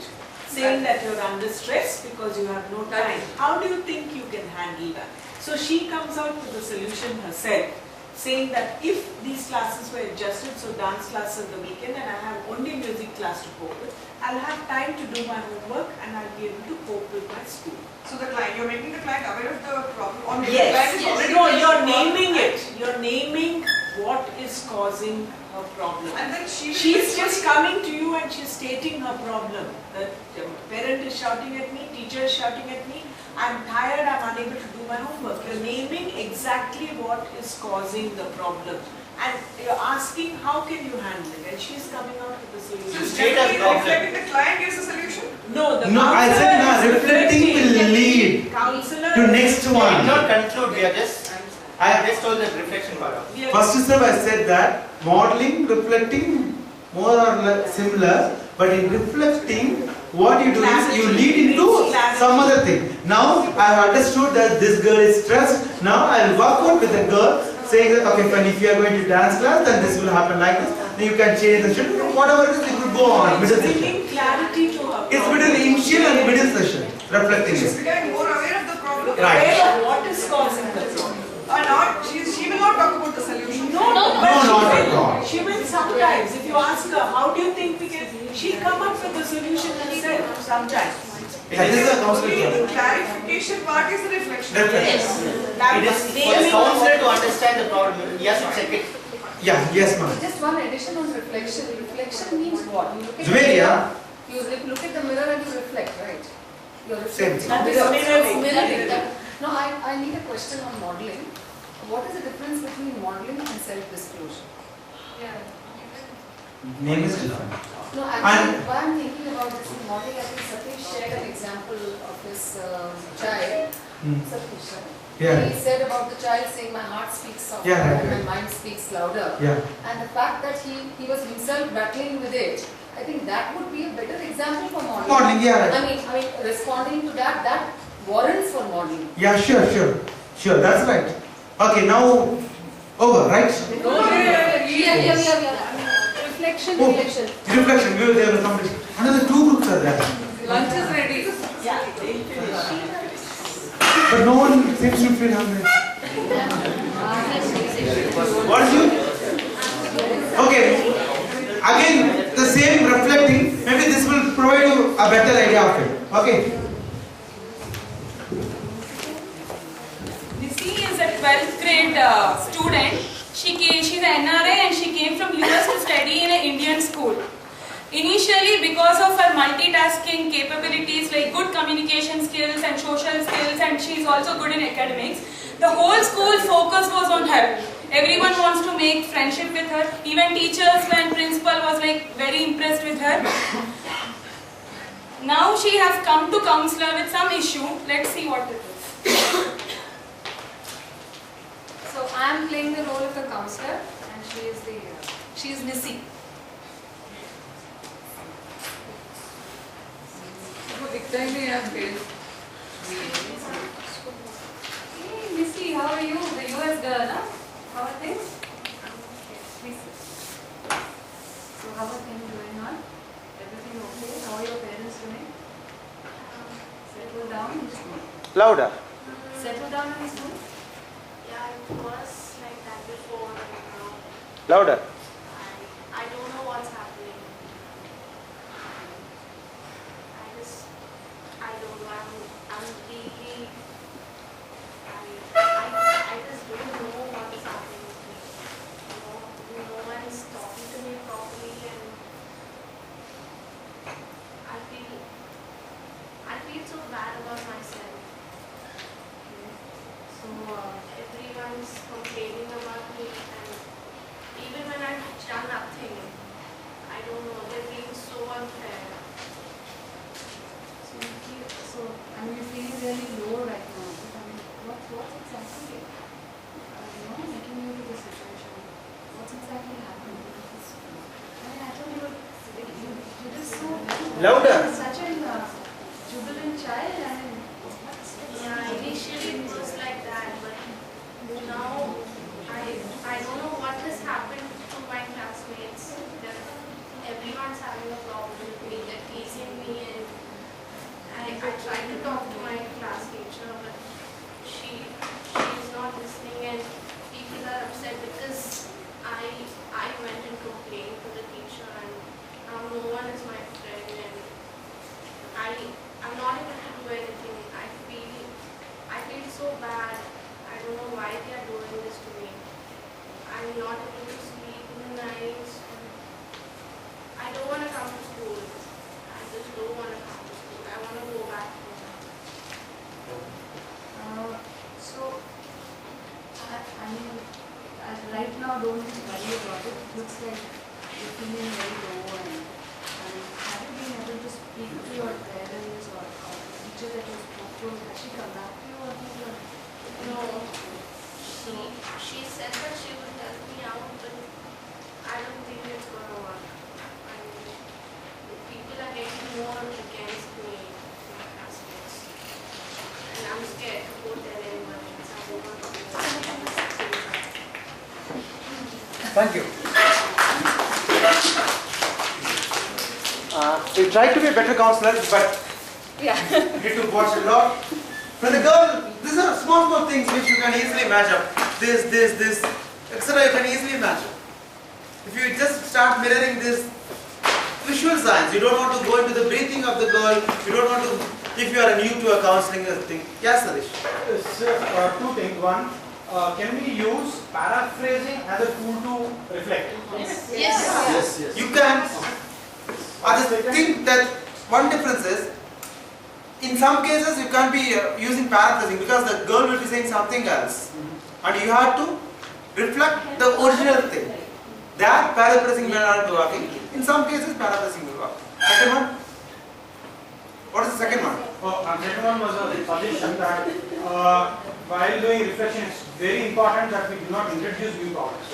saying that you're under stress because you have no time. How do you think you can handle that? So she comes out with the solution herself, saying that if these classes were adjusted, so dance class on the weekend and I have only music class to cope with, I'll have time to do my homework and I'll be able to cope with my school. So the client, you're making the client aware of the problem. Or maybe Yes, the client is already no, facing you're the problem. naming it. You're naming what is causing her problem. And then She's just coming to you and she's stating her problem. That the parent is shouting at me, teacher is shouting at me, I'm tired, I'm unable to do my homework. You're naming exactly what is causing the problem. And you're asking how can you handle it, and she's coming out with the solution. So generally reflecting the client gives a solution? No, the No, I said now reflecting will lead counselor to next We one. did not conclude, I have just told the reflection part of it. First step I said that modeling, reflecting, more or less similar, but in reflecting, what you do is you lead into some other thing. Now I have understood that this girl is stressed. Now I will work out with the girl, saying that okay, fine, if you are going to dance class, then this will happen like this. Then you can change the schedule. Whatever it is, it will go on. Middle session. bringing clarity to her. It's between initial and middle session. Reflecting She's is. becoming more aware of the problem. Right. Aware of what is causing the problem. She will not talk about the solution. No, No, not at all. She will sometimes, if you ask her, how do you think we can, she'll come up with the solution herself sometimes. Yeah, this is a counselor Only job. the clarification part is the reflection. It is for the counselor to understand the problem. He has to check it. Yeah, yes, ma'am. Just one addition on reflection. Reflection means what? You look at Zubair, you look at the mirror and you reflect, right? You're Same. reflecting. That is Mirroring. mirroring. No, I need a question on modeling. What is the difference between modeling and self-disclosure? name is different. No, actually, why I'm thinking about this in modeling, I think Satish shared an example of his child. Satish, right? Yeah. He said about the child saying, my heart speaks softer Yeah, right, and right. my mind speaks louder. Yeah. And the fact that he was himself battling with it, I think that would be a better example for modeling. Modeling, yeah, right. I mean, responding to that warrants for modeling. Yeah, sure, that's right. Okay, now over, right? Reflection, Oh, reflection. reflection, we will there will complete. Another 2 groups are there. Lunch is ready. But no one seems to feel hungry. What is you? Okay. Again, the same reflecting. Maybe this will provide you a better idea of it. Okay. Missy is a 12th grade student. She's an NRI and she came from US to study in an Indian school. Initially, because of her multitasking capabilities like good communication skills and social skills, and she's also good in academics, the whole school's focus was on her. Everyone wants to make friendship with her. Even teachers and principal was like very impressed with her. Now she has come to counselor with some issue. Let's see what it is. So I am playing the role of a counselor, and she is Missy. Hey Missy, how are you? The US girl, huh? How are things? Please sit. So how are things going on? Everything okay? How are your parents doing? Settle down in school. Louder. Settle down in school. Yeah, it was like that before. Louder. I don't know what's happening. I don't know. I'm really. I just don't know what is happening with me. No one is talking to me properly, and I feel so bad about myself. So everyone's complaining about me, and even when I've done nothing, I don't know, they're being so unfair. You feel really low right now. I mean, what's exactly making you to this situation? What's exactly happening? I told you, you just so Louder. such a jubilant child. Yeah, initially it was like that, but now I don't know what has happened to my classmates. Everyone's having a problem with me, they're teasing me, and I tried to talk to my class teacher, but she is not listening, and people are upset because I went and complained to the teacher, and now no one is my friend, and I'm not able to do anything. I feel so bad. I don't know why they are doing this to me. I'm not able to sleep in the nights. I don't want to come to school. I just don't want to come to school. I want to go back home. Right now, don't worry about it. It looks like you're feeling very low. And have you been able to speak to your parents or teacher that you spoke to? Has she come back to you or anything? No. She said that she would help me out, but I don't think it's going to work. People are getting more against me, my classmates. And I'm scared to go tell anyone else. I don't want to go. Thank you. We tried to be better counselors, but we need to watch a lot. When the girl, these are small things which you can easily match up. This, etc. You can easily match up. If you just start mirroring this visual signs, you don't want to go into the breathing of the girl, you don't want to if you are new to a counseling thing. Yes, Harish. Two things. One, can we use paraphrasing as a tool to reflect? Yes. You can. I just think that one difference is, in some cases you can't be using paraphrasing because the girl will be saying something else, and you have to reflect the original thing. That paraphrasing may not be working. In some cases, paraphrasing will work. Second one. What is the second one? Second one was a suggestion that while doing reflection, it's very important that we do not introduce new topics.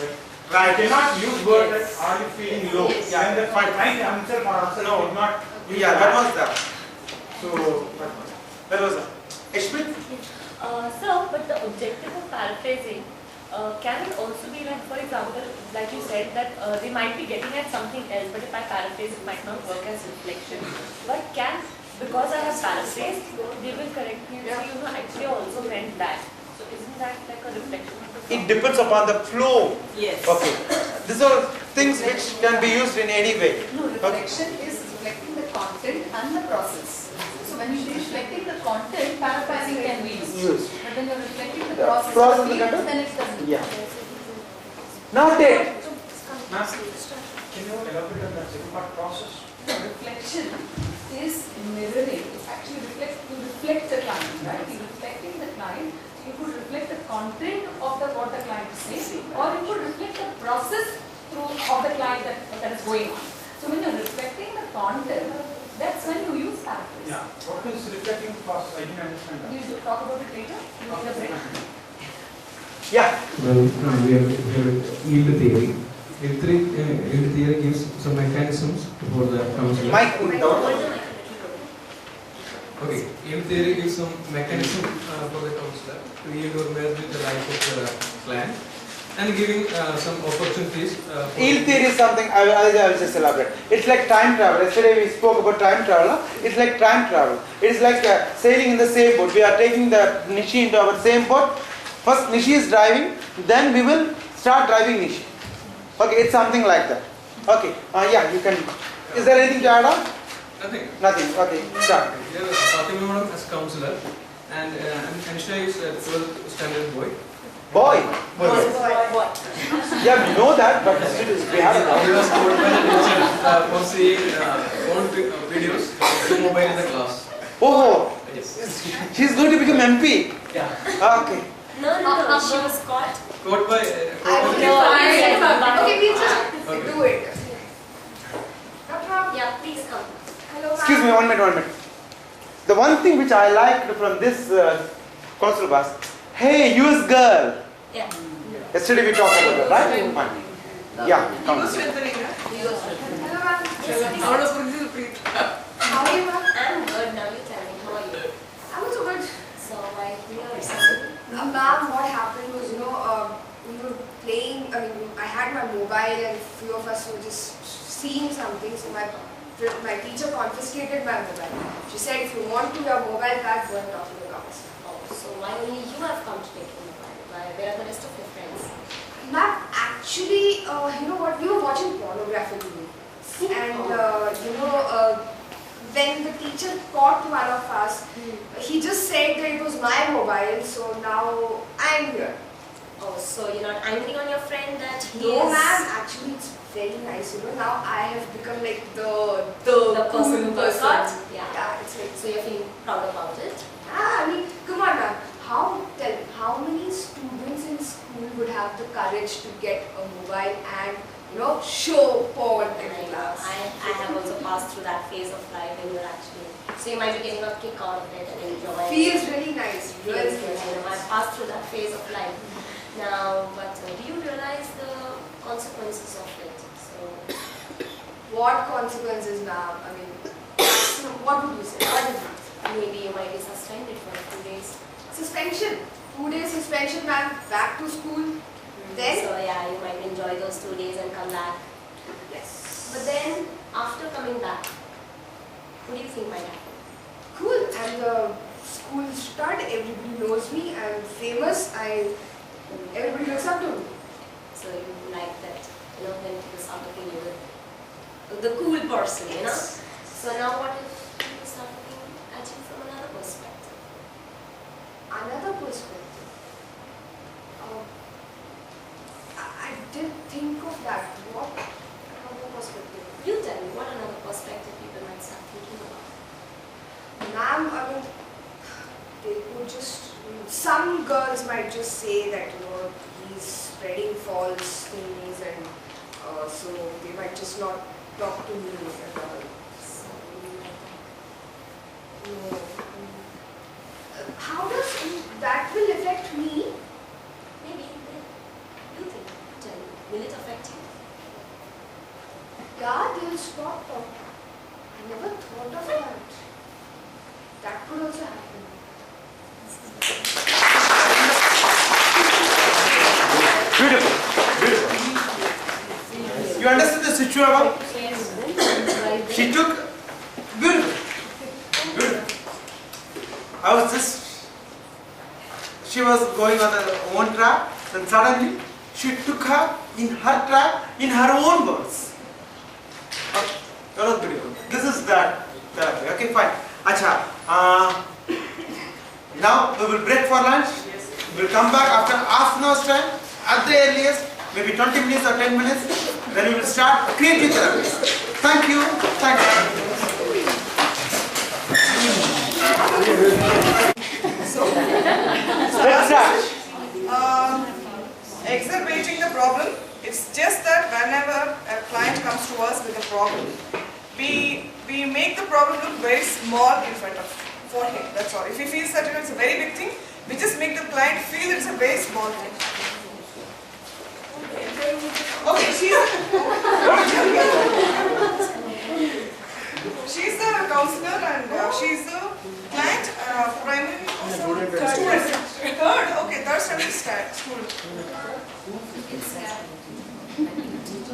Right? You cannot use words that are you feeling low. Yes. And the right answer for answer did not. That was that. So that was that. Ishmit? Sir, but the objective of paraphrasing can it also be like, for example, like you said that they might be getting at something else, but if I paraphrase, it might not work as reflection. But because I have paraphrased, they will correct me and say, actually I also meant that. So isn't that like a reflection? It depends upon the flow. Yes. Okay. These are things which can be used in any way. No, reflection is reflecting the content and the process. So when you're reflecting the content, paraphrasing can be used. But when you're reflecting the process, then it doesn't. Yeah. Now take. Can you elaborate on that second part, process? Reflection is mirroring. It's actually you reflect the client, right? You're reflecting the client. You could reflect the content of what the client is saying, or you could reflect the process of the client that is going on. So when you're reflecting the content, that's when you use paraphrase. Yeah. What is reflecting process? I didn't understand that. You should talk about it later. You need a break. Yeah. Well, we have yield theory. Yield theory gives some mechanisms for the counselor. Okay, yield theory gives some mechanism for the counselor to yield or merge with the life of the client and giving some opportunities. Yield theory is something I will just elaborate. It's like time travel. Yesterday we spoke about time travel. It's like time travel. It's like sailing in the same boat. We are taking the Nishi into our same boat. First Nishi is driving, then we will start driving Nishi. Okay, it's something like that. Okay, yeah, you can. Is there anything to add on? Nothing. Nothing. Okay, start. Here, Fatima madam as counselor, and Anisha is a 12th standard boy. Boy. Yeah, we know that, but still, we have a He was told by the teacher for seeing old videos to mobile in the class. Oh, yes. She's going to become MP. Yeah. Okay. No, she was caught. Caught by. Okay, we just do it. Yeah, please come. Hello. Excuse me, 1 minute. The one thing which I liked from this council was, hey, use girl. Yeah. Yesterday we talked about that, right? Fine. Yeah, come. Hello, ma'am. How are you, ma'am? I'm good. Now you tell me. How are you? I'm also good. So, why you are excited? Ma'am, what happened was, we were playing, I had my mobile and a few of us were just seeing something, so my teacher confiscated my mobile. She said, if you want to your mobile back, go and talk to the council. Oh, so why only you have come to take your mobile? Where are the rest of your friends? Ma'am, actually, you know what, we were watching pornography today. And, when the teacher caught one of us, he just said that it was my mobile, so now I'm here. Oh, so you're not angry on your friend that he No, is... ma'am, actually it's very nice, now I have become like the person who got caught? Yeah, it's like... So you're feeling proud about it? Come on, ma'am. How many students in school would have the courage to get a mobile and show porn in class? I have also passed through that phase of life when you're actually... So you might be getting a kick out of it and enjoying it. Feels really nice. Really Feels good. I passed through that phase of life. Now, but do you realize the consequences of it? So, what consequences, ma'am? What would you say? What is it? Maybe you might be suspended for 2 days. Suspension. 2 days suspension, ma'am. Back to school. Then? So yeah, you might enjoy those 2 days and come back. Yes. But then, after coming back, what do you think might happen? Cool. And the school start. Everybody knows me. I'm famous. Everybody looks up to me. So you like that, when people start looking you the cool person, So now what if people start looking at you from another another perspective. I did think of that. What another perspective? You tell me what another perspective people might start thinking about. Ma'am, I mean, they could just, some girls might just say that, he's spreading false things, and so they might just not talk to me at all. No. How does that will affect me? Maybe you think. Tell me, will it affect you? Yeah, they'll stop talking. I never thought of that. That could also happen. Beautiful. Beautiful. You understood the situation? She took. Beautiful. Beautiful. She was going on her own track, then suddenly she took her in her track, in her own words. Okay. That was beautiful. This is that therapy. Okay, fine. Acha. Now we will break for lunch. We will come back after half an hour's time, at the earliest, maybe 20 minutes or 10 minutes. Then we will start creative therapies. Thank you. Thank you. Let's start. Exacerbating the problem. It's just that whenever a client comes to us with a problem, we make the problem look very small in front of for him. That's all. If he feels that it's a very big thing, we just make the client feel it's a very small thing. Okay, she's the counselor and she's the client, primary student. Third, okay, third standard student.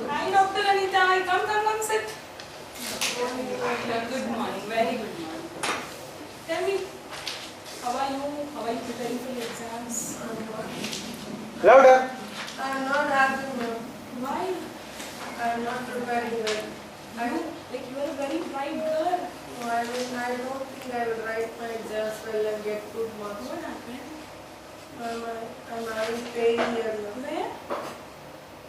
Hi, Dr. Anita. Come, sit. Good morning, very good morning. Tell me, how are you? How are you preparing for your exams? Louder. I'm not happy, ma'am. Why? I'm not preparing well. You are a very bright girl. I don't think I will write my exams well and get good marks. What happened? I'm having pain here now. Where?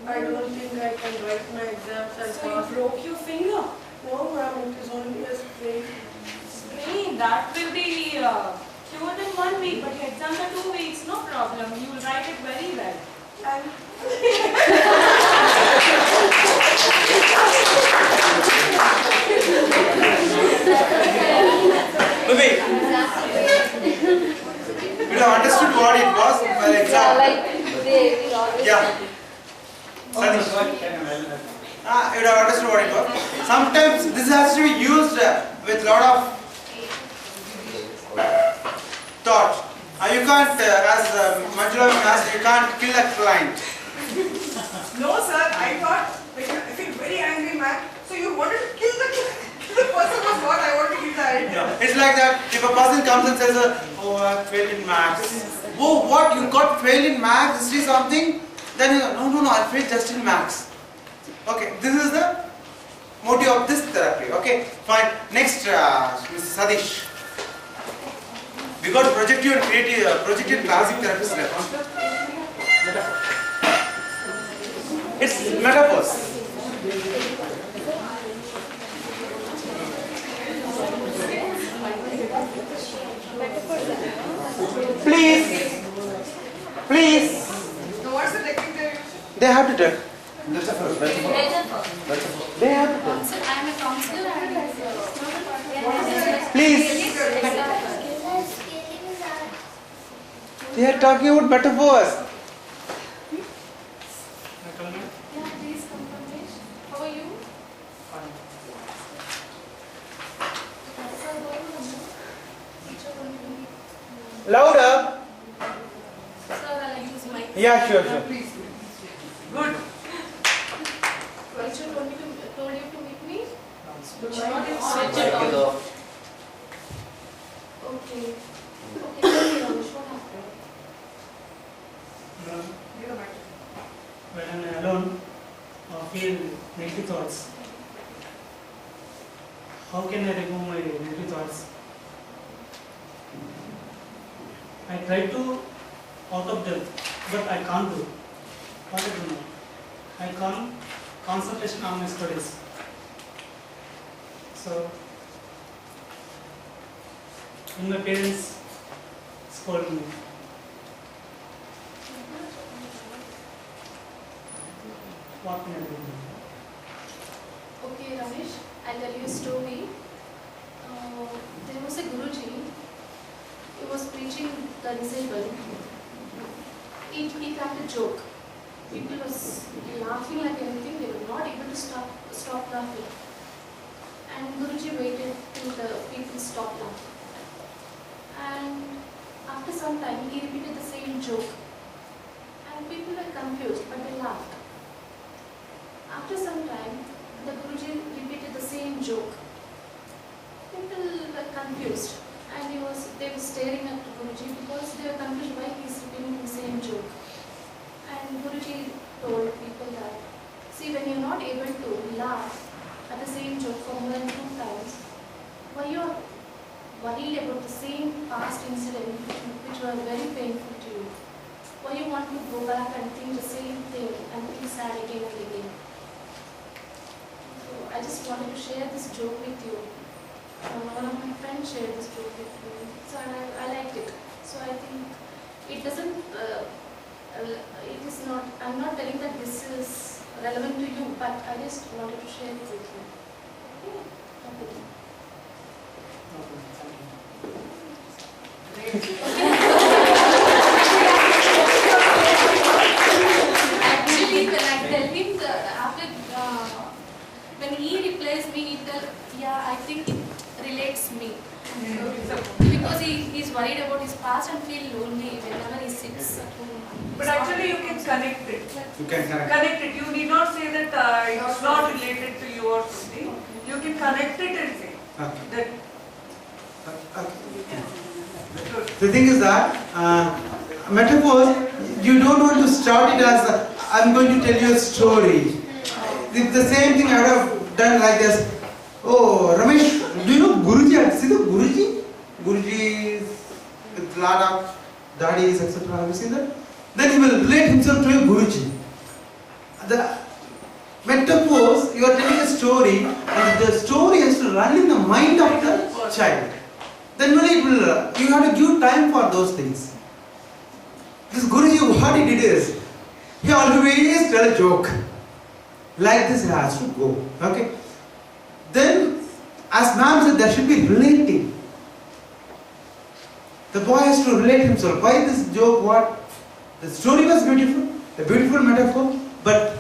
I don't think I can write my exams and So pass. you broke your finger? No, ma'am, it is only a sprain. Sprain? That will be cured in 1 week, but your exams are 2 weeks. No problem. You will write it very well. Maybe. You have understood what it was for example. Yeah. Sadish. You have understood what it was. Sometimes this has to be used with a lot of thought. You can't, as Manjula asked, you can't kill a client. No, sir, I thought, I feel very angry, man. So you wanted to kill the person was what I want to kill the idea. It's like that. If a person comes and says, oh, I failed in maths. Oh, what? You got failed in maths? Is this something? Then you go, no, I failed just in maths. Okay, this is the motive of this therapy. Okay, fine. Next, Mr. Sadish. We got projective and creative, projective classic therapies left. It's metaphors. Please. So what's the technique there? They have to do. Metaphor. They have to do. Sir, I am a counselor and Please. They are talking about metaphors. Yeah, please come, Kamlesh. How are you? Louder. Sir, I'll use my... Yeah, sure. Good. Teacher told you to meet me? Switch it Switch it off. off. Okay. Okay, tell me, Ramesh, what happened? When I'm alone, I feel negative thoughts. How can I remove my negative thoughts? I I try to out of them, but I can't do. What I do now? I can't concentration on my studies. So, when my parents scold me. What can I do? Okay, Ramesh, I'll tell you a story. There was a Guruji. He was preaching the disabled. He cracked a joke. People was laughing like anything. They were not able to stop laughing. And Guruji waited till the people stopped laughing. And after some time, he repeated the same joke. And people were confused, but they laughed. After some time, the Guruji repeated the same joke. People were confused, and they were staring at Guruji because they were confused why he is repeating the same joke. And Guruji told people that, see, when you are not able to laugh at the same joke for more than 2 times, why you are worried about the same past incident which were very painful to you? Why you want to go back and think the same thing and feel sad again and again? So I just wanted to share this joke with you. One of my friends shared this joke with me, so I liked it. So I think it doesn't, it is not, I'm not telling that this is relevant to you, but I just wanted to share it with you. Okay? Actually, when I tell him when he replies me, he tells, yeah, I think it relates me. Because he is worried about his past and feel lonely whenever he sits at home. But actually you can connect it. You can Connect it. You need not say that it's not related to you or something. You can connect it and say that. The thing is that metaphors, you don't want to start it as I'm going to tell you a story. If the same thing I would have done like this. Oh, Ramesh, do you know Guruji? See the Guruji? Guruji with lot of daddies, etc. Have you seen that? Then he will relate himself to a Guruji. The metaphors, you are telling a story, and the story has to run in the mind of the child. Then only it will, you have to give time for those things. This Guruji, what he did is, he always tell a joke. Like this it has to go. Okay? Then, as ma'am said, there should be relating. The boy has to relate himself. Why this joke? What? The story was beautiful, a beautiful metaphor, but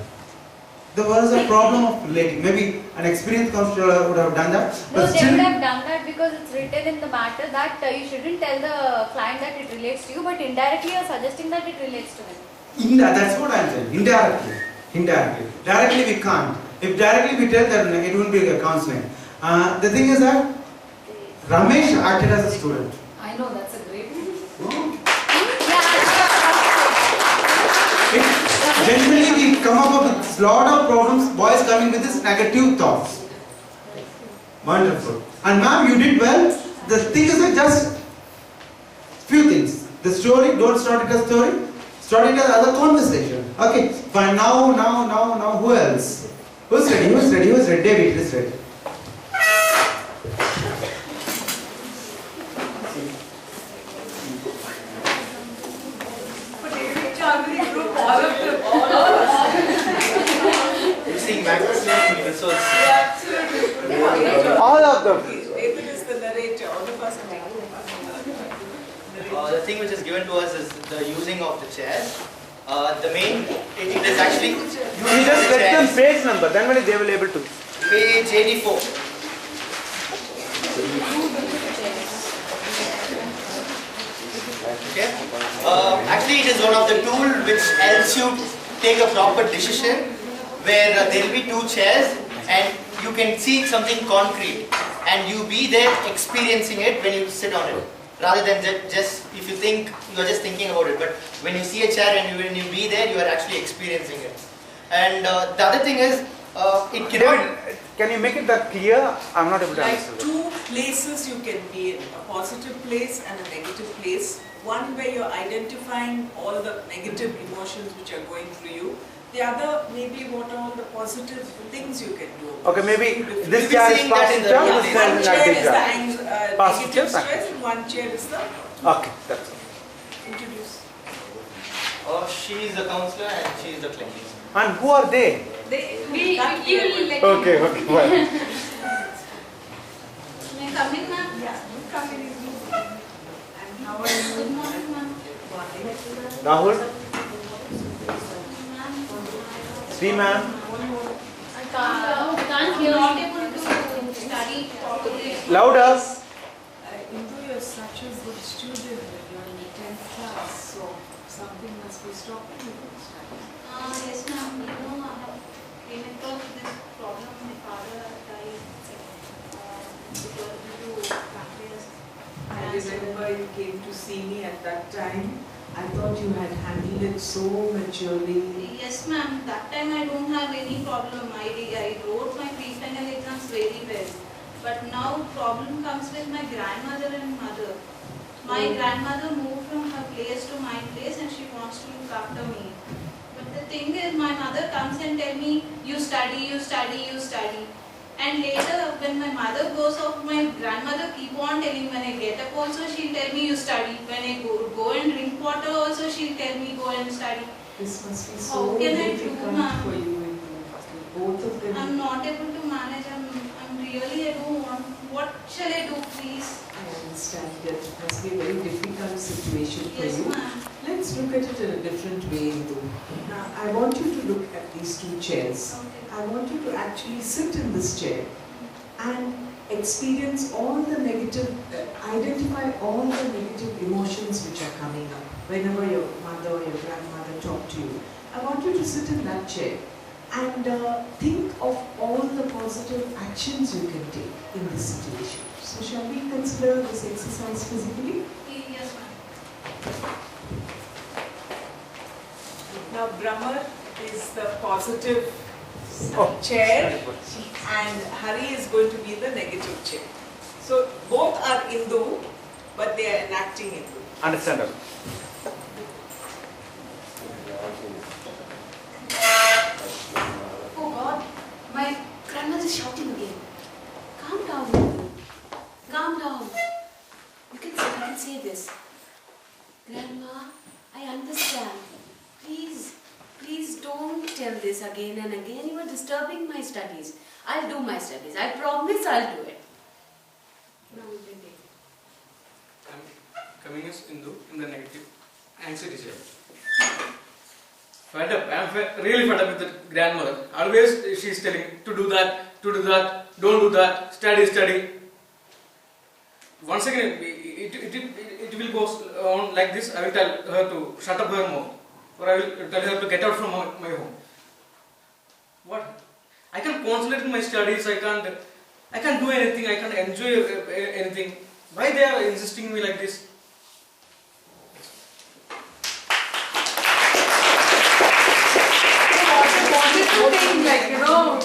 there was a problem of relating. Maybe an experienced counselor would have done that. No, they would have done that because it's written in the matter that you shouldn't tell the client that it relates to you, but indirectly you are suggesting that it relates to him. That's what I am saying. Indirectly. Directly we can't. If directly we tell, then it won't be a counseling. The thing is that Ramesh acted as a student. I know, that's a great Generally we come up with a lot of problems, boys coming with this negative thoughts. Wonderful. And ma'am, you did well. The thing is that just few things. The story, don't start it as story. Start it as other conversation. Okay, fine. Now, who else? Who's ready? David is ready. You're seeing Magnus episodes. All of them. David is the narrator. All of us The thing which is given to us is the using of the chairs. The main, it is actually You just let them page number, then only they will able to. Page 84. Okay. Actually, it is one of the tools which helps you take a proper decision, where there will be 2 chairs and you can see something concrete and you be there experiencing it when you sit on it, rather than just if you think you are just thinking about it. But when you see a chair and when you be there, you are actually experiencing it. And the other thing is, It David, can you make it that clear? I'm not able to Like understand. two places you can be in, a positive place and a negative place. One where you're identifying all the negative emotions which are going through you. The other maybe what are all the positive things you can do. Okay, maybe We'll this be chair is seeing that in the positive, one this chair chair is is the negative. negative stress and one chair is the Okay, that's all. introduce. She is the counselor and she is the client. And who are they? We will let Okay, okay, well. May I come in, ma'am? Yeah, come in. And how are you? Good morning, ma'am. Rahul? Sri ma'am? I can't hear. Not able to study properly. Louder. Indu, you're such a good student and you're in the 10th class, so something must be stopping you from studying. Yes, ma'am. You know, I have came across this problem. My father died due to pancreas. I remember you came to see me at that time. I thought you had handled it so maturely. Yes, ma'am. That time I don't have any problem. I wrote my pre-final exams very well. But now problem comes with my grandmother and mother. My grandmother moved from her place to my place and she wants to look after me. But the thing is, my mother comes and tell me, you study, you study, you study. And later, when my mother goes off, my grandmother keep on telling, when I get up also, she'll tell me, you study. When I go and drink water also, she'll tell me, go and study. This must be How so can I do, difficult ma'am? for you, both of them. I'm not able to manage. I don't want. What shall I do, please? I understand that it must be a very difficult situation for Yes, you. ma'am. Let's look at it in a different way, Indu. Now, I want you to look at these two chairs. I want you to actually sit in this chair and experience all the negative, identify all the negative emotions which are coming up. Whenever your mother or your grandmother talk to you, I want you to sit in that chair and think of all the positive actions you can take in this situation. So shall we consider this exercise physically? Yes, ma'am. Now Brahma is the positive chair and Hari is going to be the negative chair. So both are Hindu, but they are enacting Hindu. Understandable. Oh God, my grandmother is shouting again. Calm down, Mummy. Calm down. You can say this. Grandma, I understand. Please don't tell this again and again. You are disturbing my studies. I'll do my studies. I promise I'll do it. No, I'm coming as Hindu in the negative. Anxiety chair. Fed up. I'm really fed up with the grandmother. Always she's telling to do that, don't do that, study. Once again, it will go on like this. I will tell her to shut up her mouth, or I will tell her to get out from my home. What? I can't concentrate in my studies. I can't do anything. I can't enjoy anything. Why they are insisting me like this? What is the thing, like, you know,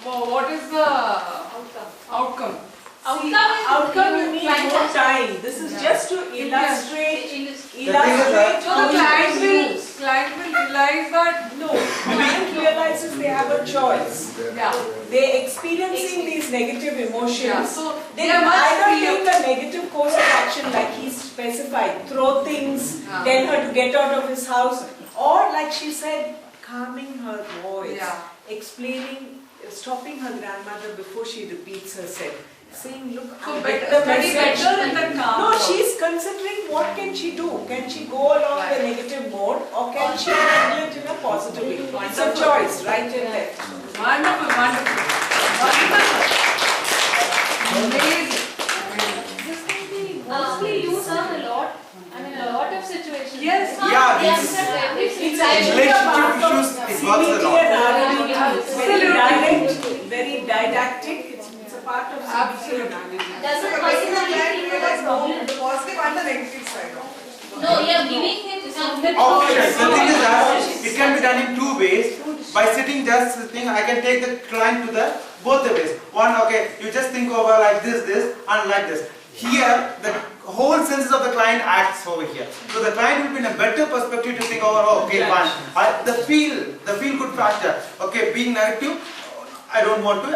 what is the outcome? Outcome you need more time. This is just to illustrate. So the client will realize that no, client realizes they have a choice. They're experiencing these negative emotions. Yeah, so they they are can much either freer. take a negative course of action like he specified, throw things, tell her to get out of his house, or like she said, calming her voice, explaining, stopping her grandmother before she repeats herself. Saying, look, So I better- get the study message. better in the calm No, mode. she's considering what can she do. Can she go along the negative mode or can she handle it in a positive way? It's a Wonderful. choice, right and left. Wonderful. Amazing. Mostly you serve a lot. I mean, a lot of situations. Yes. It's actually a part of CBT and RLT. Very direct, very didactic. It's a part of CBT and RLT. Does it The positive and the negative side. No, you're giving it something. Okay, the thing is that it can be done in two ways. By sitting, just sitting, I can take the client to the both the ways. One, okay, you just think over like this, and like this. Here, the whole senses of the client acts over here. So the client will be in a better perspective to think over, oh, okay, fine. The feel good factor. Okay, being negative, I don't want to.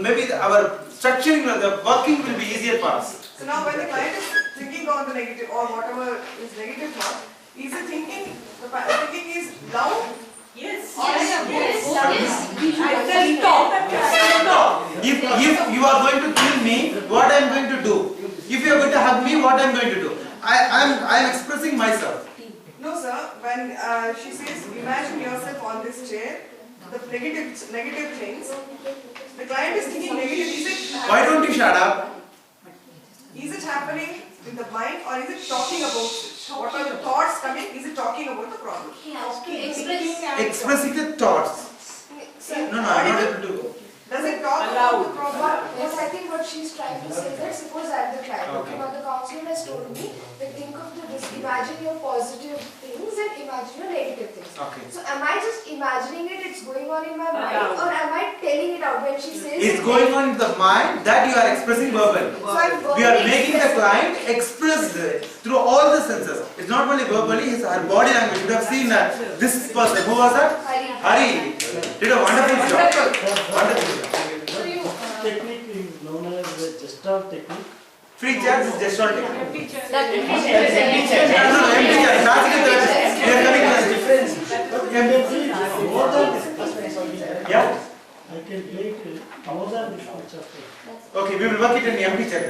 Maybe our structuring, the working will be easier for us. So now when the client is thinking on the negative or whatever is negative now, is it thinking, the thinking is loud? Yes. If you are going to kill me, what I am going to do? If you are going to hug me, what I am going to do? I am expressing myself. No, sir. When she says, imagine yourself on this chair, the negative things, the client is thinking negative. Is it? Why don't you shut up? Is it happening in the mind or is it talking about it? What are the thoughts coming? Is it talking about the problem? Expressing the thoughts. No, I am not able to. Does it talk about the problem? Yes, I think what she's trying to say is that suppose I am the client. Okay. Now the counselor has told me that think of this, imagine your positive things and imagine your negative things. Okay. So am I just imagining it, it's going on in my mind, or am I telling it out when she says It's going on in the mind that you are expressing verbally. So We are making the client express it through all the senses. It's not only verbally, it's our body language. You would have seen this person. Who was that? Hari. Did a wonderful job. Wonderful job. Technique is known as the Gestalt technique. Free chairs is Gestalt technique. Empty chair. Empty chair. No, empty chair. We are coming to the difference. More than this. Yeah. I can play it more than this much of it. Okay, we will work it in the empty chair.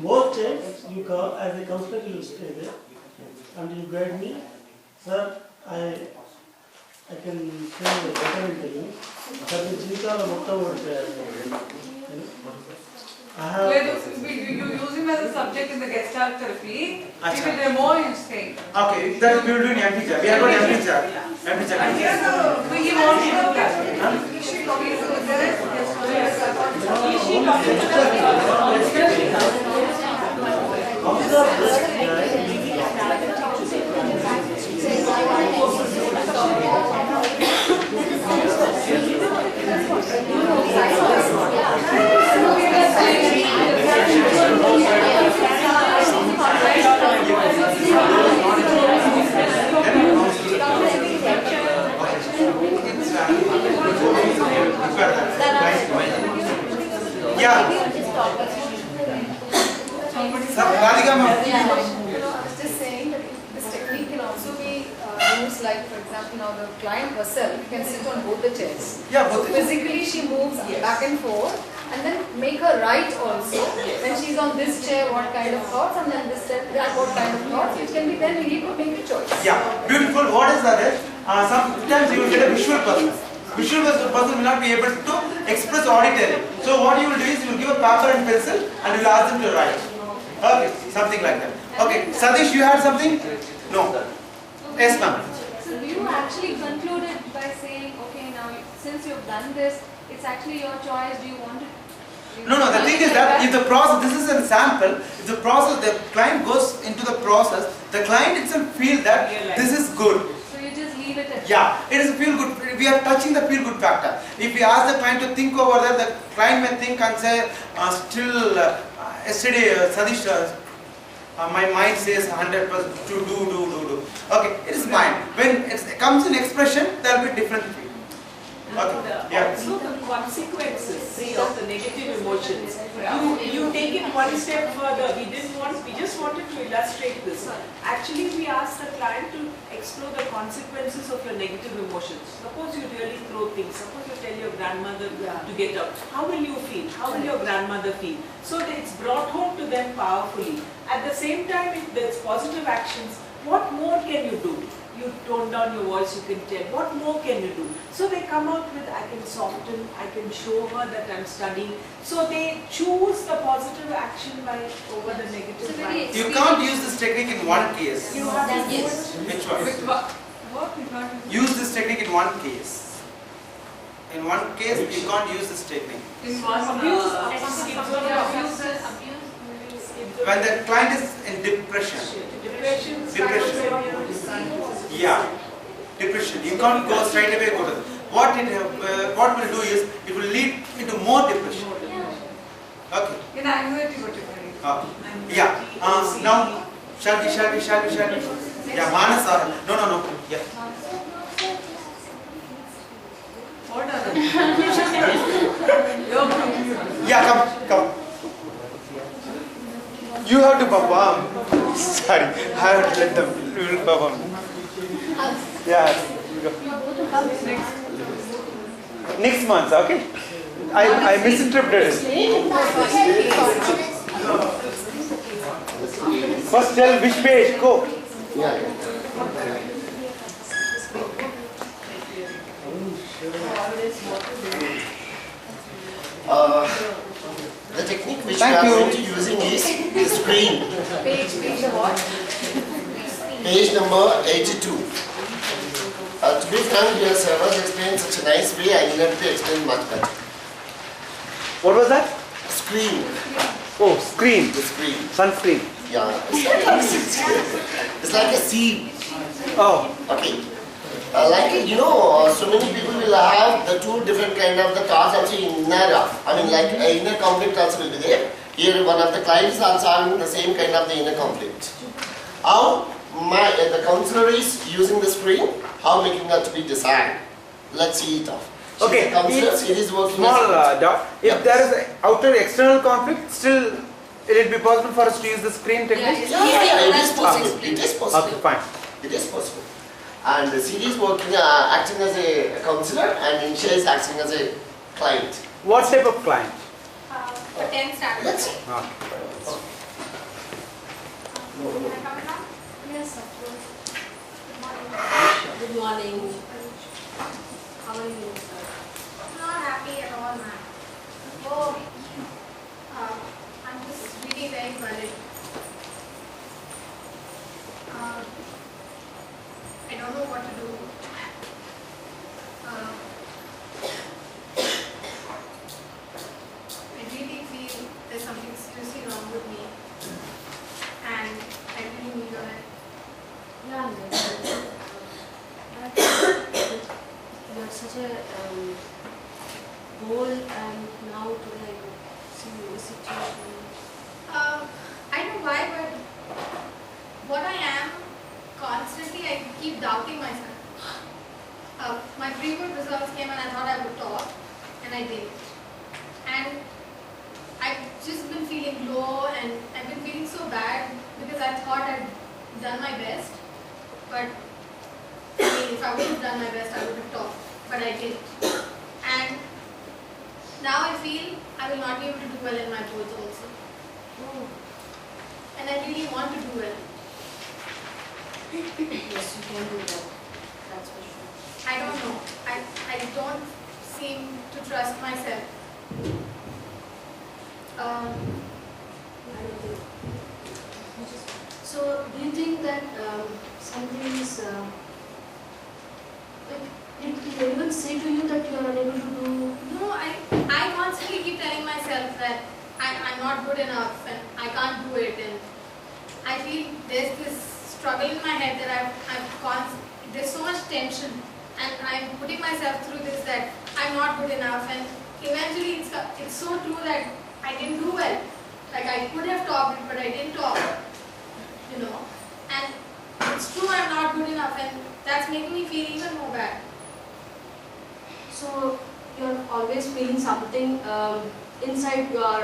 More chairs, you come as a counselor, you stay there and you guide me. Sir, I can say better interview. Sir, the Jeevitala Mutta I have. You use him as a subject in the Gestalt therapy. Achha. He will more instinct. Okay, that we will do in empty chair. We are going empty chair. Empty chair. He wants to do that. Yeah. Radhika ma'am. I was just saying that this technique can also be used, like for example, now the client herself can sit on both the chairs. Yeah, both. So physically she moves back and forth, and then make her right also. When she's on this chair, what kind of thoughts, and then this chair, what kind of thoughts. It can be then you need to make a choice. Yeah, beautiful. What is that? Sometimes you will get a visual person. Visual person will not be able to express auditory. So what you will do is you will give a paper and pencil and you will ask them to write. Okay, something like that. Okay, Sadish, you had something? No. Yes, ma'am. So you actually concluded by saying, okay, now since you've done this, it's actually your choice. Do you want to? No, the thing is that if the process, this is a sample, if the process, the client goes into the process, the client itself feels that this is good. So you just leave it at Yeah, it is a feel good. We are touching the feel good factor. If we ask the client to think over that, the client may think and say, yesterday, Sadish, my mind says 100% to do. Okay, it is mind. When it comes in expression, there will be different feel. Okay. Yeah. Also the consequences, see, of the negative emotions. You take it one step further. We just wanted to illustrate this. Actually, we asked the client to explore the consequences of your negative emotions. Suppose you really throw things. Suppose you tell your grandmother to get up. How will you feel? How will your grandmother feel? So that it's brought home to them powerfully. At the same time, if there's positive actions, what more can you do? You tone down your voice, you can tell. What more can you do? So they come out with, I can soften, I can show her that I'm studying. So they choose the positive action over the negative one. You can't use this technique in one case. You have to do it. Which one? Use this technique in one case. In one case, you can't use this technique. When the client is in depression. Yeah. depression. You can't go straight away go to what will do is it will lead into more depression. Okay. In anxiety, what you Yeah. Now, shall we? Yeah, Manasa. No. Yeah. What are they? Yeah, come. You have to perform. Sorry, I have to let them perform. Yeah. Next month, okay? I misinterpreted it. First tell which page, go. The technique which we are going to using is the screen. Page what? Page number 82. To be frank, your servers explained such a nice way, I will have to explain much better. What was that? Screen. Oh, screen. The screen. Sunscreen. Yeah, it's like a seed. Oh. Okay. So many people will have the two different kind of the thoughts also in inner. I mean, like inner conflict also will be there. Here, one of the clients also having the same kind of the inner conflict. How the counselor is using the screen, how making that to be designed. Let's see it off. Okay. It is working. Small dot. If there is an outer external conflict, still will it be possible for us to use the screen technique? Yeah, it is possible. It is possible. Okay, fine. It is possible. And the CD is working, acting as a counselor, and Insha is acting as a client. What type of client? For 10 standards. Let's see. Okay. Yes, of course. Good morning. How are you? Not happy at all, ma'am. Oh, I'm just really very worried. I don't know what to do. I really feel there's something seriously wrong with me, and I really need your help. Yeah, you are such a bold, and now today I could see the situation. I don't know why, but what I am, constantly I keep doubting myself. My pre-board results came and I thought I would top, and I did. And I've just been feeling low, and I've been feeling so bad because I thought I'd done my best. But I mean, if I would have done my best, I would have topped. But I didn't. And now I feel I will not be able to do well in my boards also. And I really want to do well. Yes, you can do that. That's for sure. I don't know. I don't seem to trust myself. So, do you think that something is did anyone say to you that you are unable to do? No, I constantly keep telling myself that I'm not good enough and I can't do it, and I feel there's this struggle in my head that there's so much tension, and I'm putting myself through this that I'm not good enough, and eventually it's so true that I didn't do well. Like I could have topped it, but I didn't top, and it's true I'm not good enough, and that's making me feel even more bad. So, you're always feeling something inside your,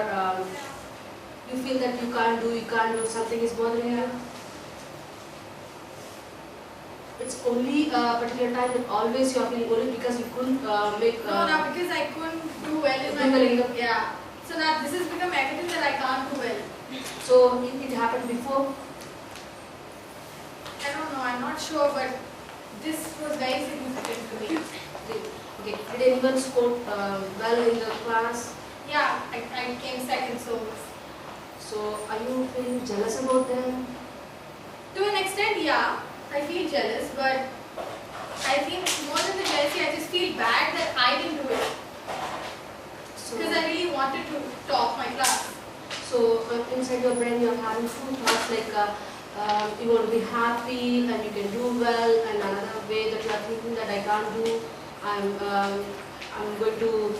you feel that you can't do, something is bothering you. It's only a particular time that always you're feeling only because you couldn't make... No, because I couldn't do well in my book. Yeah. So now this has become evident that I can't do well. So, it happened before? I don't know, I'm not sure, but this was very significant to me. Okay. Did anyone score well in the class? Yeah, I came second, so are you feeling jealous about them? to an extent, yeah, I feel jealous, but I think more than the jealousy, I just feel bad that I didn't do it. Because I really wanted to top my class. So inside your brain you're having two thoughts like you want to be happy and you can do well, and another way that you are thinking that I can't do, I'm going to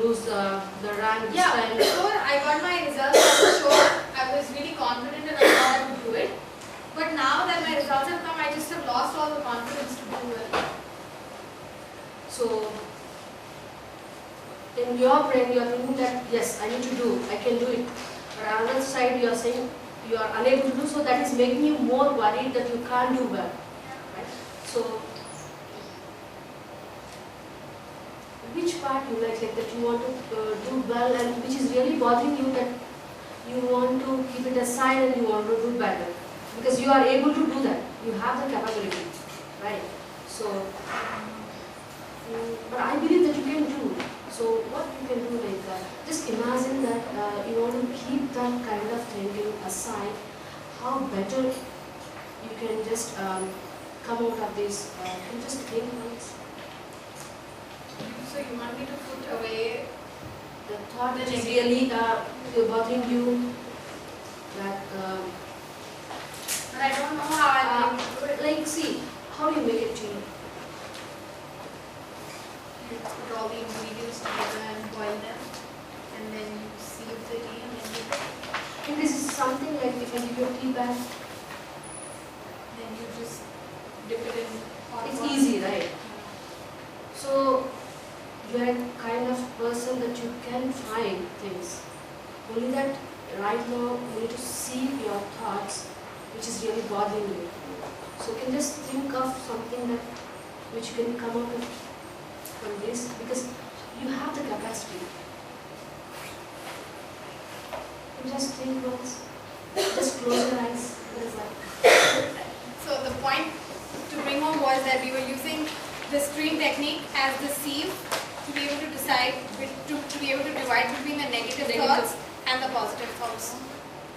lose the rank this Yeah, time. before I got my results, I was sure, I was really confident and I thought I would do it. But now that my results have come, I just have lost all the confidence to do well. So, in your brain, you are thinking that yes, I need to do, I can do it. But on the other side, you are saying you are unable to do, so that is making you more worried that you can't do well. Right? So, which part you like that you want to do well, and which is really bothering you, that you want to keep it aside and you want to do better? Because you are able to do that, you have the capability, right? So, but I believe that you can do. So what you can do, like just imagine that you want to keep that kind of thinking aside. How better you can just come out of this and just think once. So you want me to put away The thought that is really bothering you, that but I don't know how I'll do it. like see, how do you make it tea? You put all the ingredients together and boil them, and then sieve the tea and then you I think this is something like if you give your tea bag, then you just dip it in hot it's water. easy, right? So you are a kind of person that you can find things. Only that right now you need to see your thoughts, which is really bothering you. So you can just think of something that which you can come out of from this, because you have the capacity. You just think once, just close your eyes. What is that? So the point to bring home was that we were using the screen technique as the sieve to be able to decide, to be able to divide between the negative thoughts and the positive thoughts.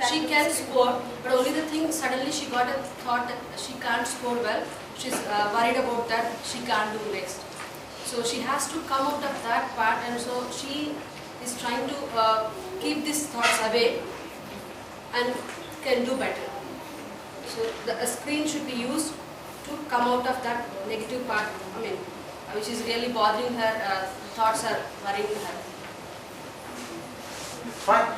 She can score, but only the thing, suddenly she got a thought that she can't score well. She's worried about that she can't do next. So she has to come out of that part, and so she is trying to keep these thoughts away and can do better. So the screen should be used to come out of that negative part, which is really bothering her, thoughts are worrying her. Fine.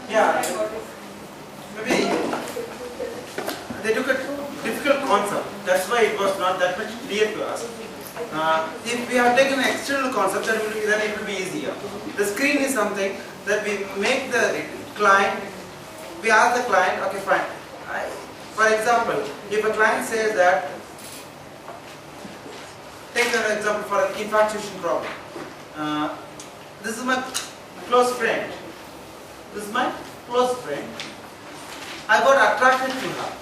Yeah, maybe they took a difficult concept. That's why it was not that much clear to us. If we have taken an external concept, then it will be easier. The screen is something that we make the client, we ask the client, okay fine. For example, if a client says that, take an example for an infatuation problem. This is my close friend. This is my close friend. I got attracted to her.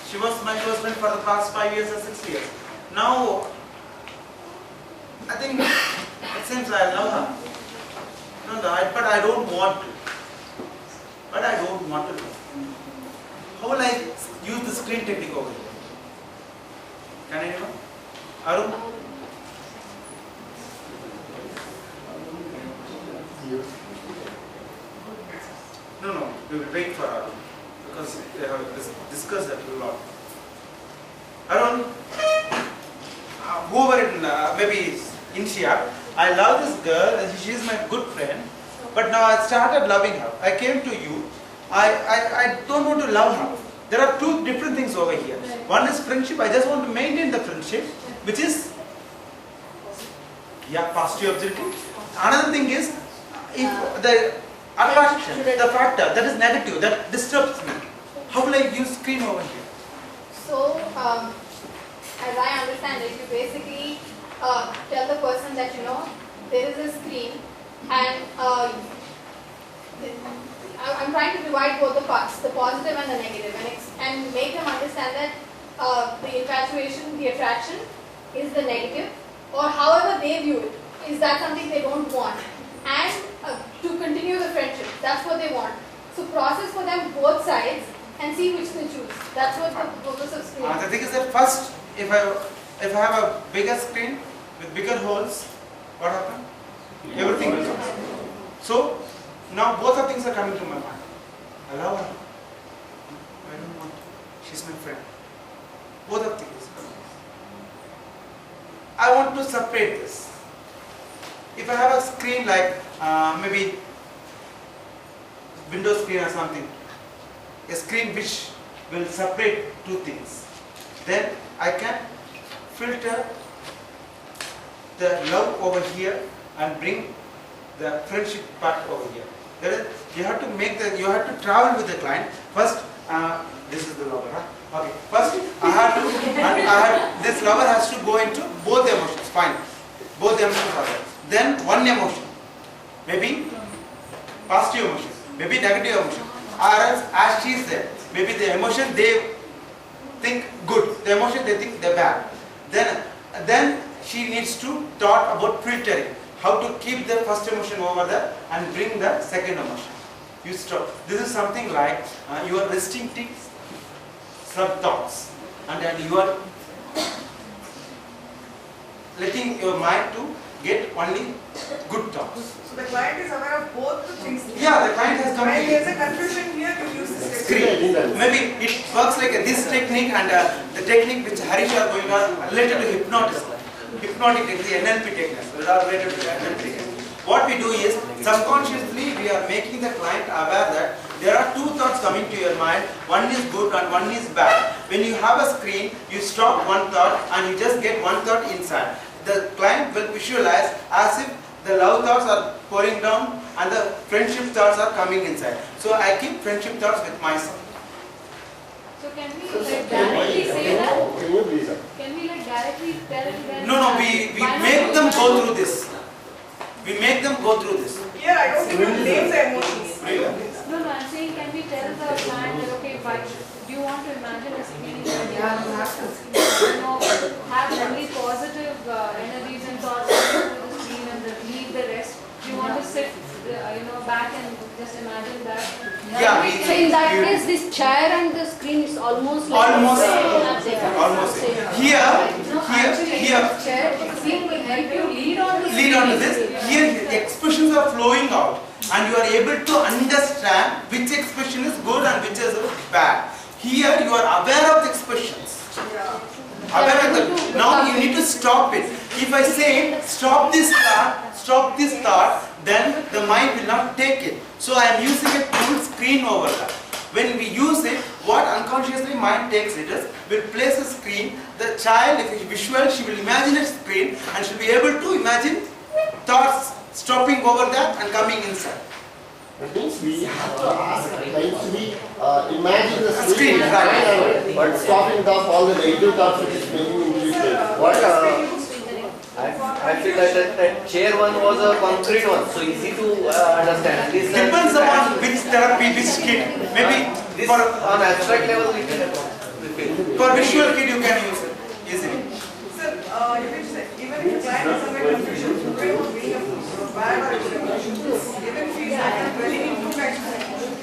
She was my close friend for the past 5 years or 6 years. Now, I think it seems I love her. No, but I don't want to. But I don't want to. How will I use the screen technique over here? Can anyone? Arun? No, we will wait for Arun because they have discussed that a lot. Arun, whoever maybe Inshia, I love this girl and she is my good friend, but now I started loving her. I came to you, I don't want to love her. There are two different things over here. One is friendship, I just want to maintain the friendship, which is, positive objective. Another thing is, if the attraction, the factor that is negative, that disturbs me, how will I use screen over here? So, as I understand it, you basically tell the person that there is a screen, and I'm trying to divide both the parts, the positive and the negative, and make them understand that the infatuation, the attraction is the negative, or however they view it, is that something they don't want, and to continue the friendship, that's what they want. So process for them both sides and see which they choose. That's what the purpose of screen. The thing is that first, if I have a bigger screen with bigger holes, what happens? Everything will come. So now both of things are coming to my mind. Allow her. I don't want to. She's my friend. Both of things. I want to separate this. If I have a screen like maybe window screen or something, a screen which will separate two things, then I can filter the love over here and bring the friendship part over here. That is, you have to travel with the client. First, this is the lover, huh? Okay. First, this lover has to go into both the emotions. Fine. Both the emotions are there. Then one emotion, maybe positive emotion, maybe negative emotion, or else as she is there, maybe the emotion they think good, the emotion they think they're bad. Then she needs to talk about filtering, how to keep the first emotion over there and bring the second emotion. You stop. This is something like you are restricting sub-thoughts, and then you are letting your mind to get only good thoughts. So the client is aware of both the things. Yeah, the client has come. When there is a confusion here, to use this screen. Maybe it works like this technique and the technique which Harish are going on related to hypnotism. Hypnotic technique, the NLP techniques, that are related to NLP techniques. What we do is, subconsciously we are making the client aware that there are two thoughts coming to your mind, one is good and one is bad. When you have a screen, you stop one thought and you just get one thought inside. The client will visualize as if the love thoughts are pouring down and the friendship thoughts are coming inside. So I keep friendship thoughts with myself. So can we like directly say that? Can we like directly tell them? No, we make them go through this. We make them go through this. Here I don't even name the emotions. No, I'm saying can we tell the client that okay, why do you want to imagine a screen where have only positive energies and thoughts through the screen and leave the rest? Do you want to sit back and just imagine that? Yeah, so in that case, this chair and the screen is almost like almost. Here. Chair, the screen will help you lead on to this. Here the expressions are flowing out and you are able to understand which expression is good and which is bad. Here you are aware of the expressions. Aware of the, now you need to stop it. If I say stop this thought, then the mind will not take it. So I am using a tool screen over that. When we use it, what unconsciously mind takes it is, will place a screen, the child, if it's visual, she will imagine a screen and she'll be able to imagine thoughts stopping over that and coming inside. That means we have to ask clients to imagine the screen, right. but stopping off all the negative thoughts which is making in this I feel that chair one was a concrete one, so easy to understand. This depends upon which therapy, which kid. Maybe this for on abstract level we can for visual kid you can use it easily. Sir, you can say even if the client is under confusion, being a bad or even if he is dwelling in two kinds of emotions,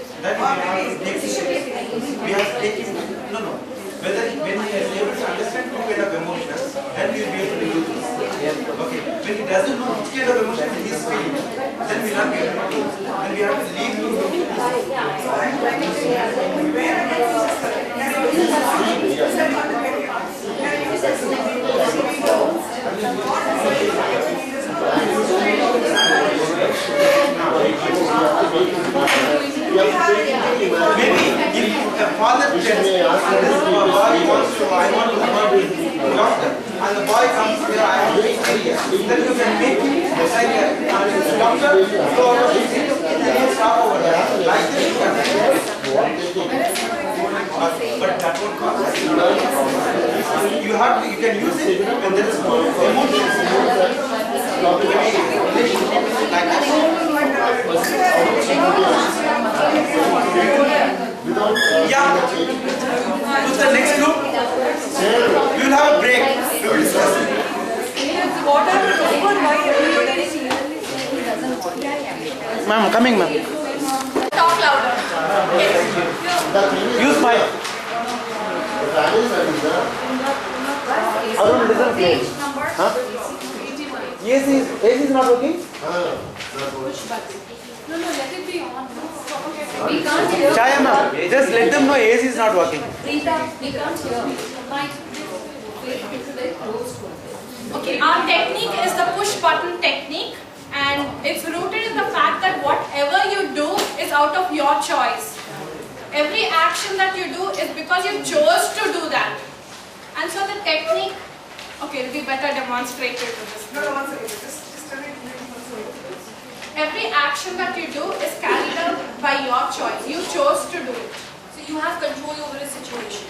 we have taken whether when he is able to understand two kind of emotions, then we will be able to do this. Okay. When he doesn't know which kind of emotion he is feeling, then we will not be able to do it. Then we have to leave him to do maybe if a father tells and this boy wants to, I want to become a doctor, and the boy comes here, I have to be serious, then you can make him decide that doctor, go over here, then stop over there. Like this you can but that won't cost. You have to, you can use it when there is emotions. Yeah. To the next group. We will have a break. We will discuss it. Ma'am, coming, ma'am. Talk louder. Use mic. Arun, listen please. Huh? AC is not working? Push button. No, let it be on. We can't hear. Chaya ma'am, just let them know AC is not working. Rita, we can't hear. Very close to it. Okay, our technique is the push button technique, and it's rooted in the fact that whatever you do is out of your choice. Every action that you do is because you chose to do that. And so the technique, okay, it'll be better demonstrated with this. No, one second. Just tell me one second. Every action that you do is carried out by your choice. You chose to do it. So you have control over a situation.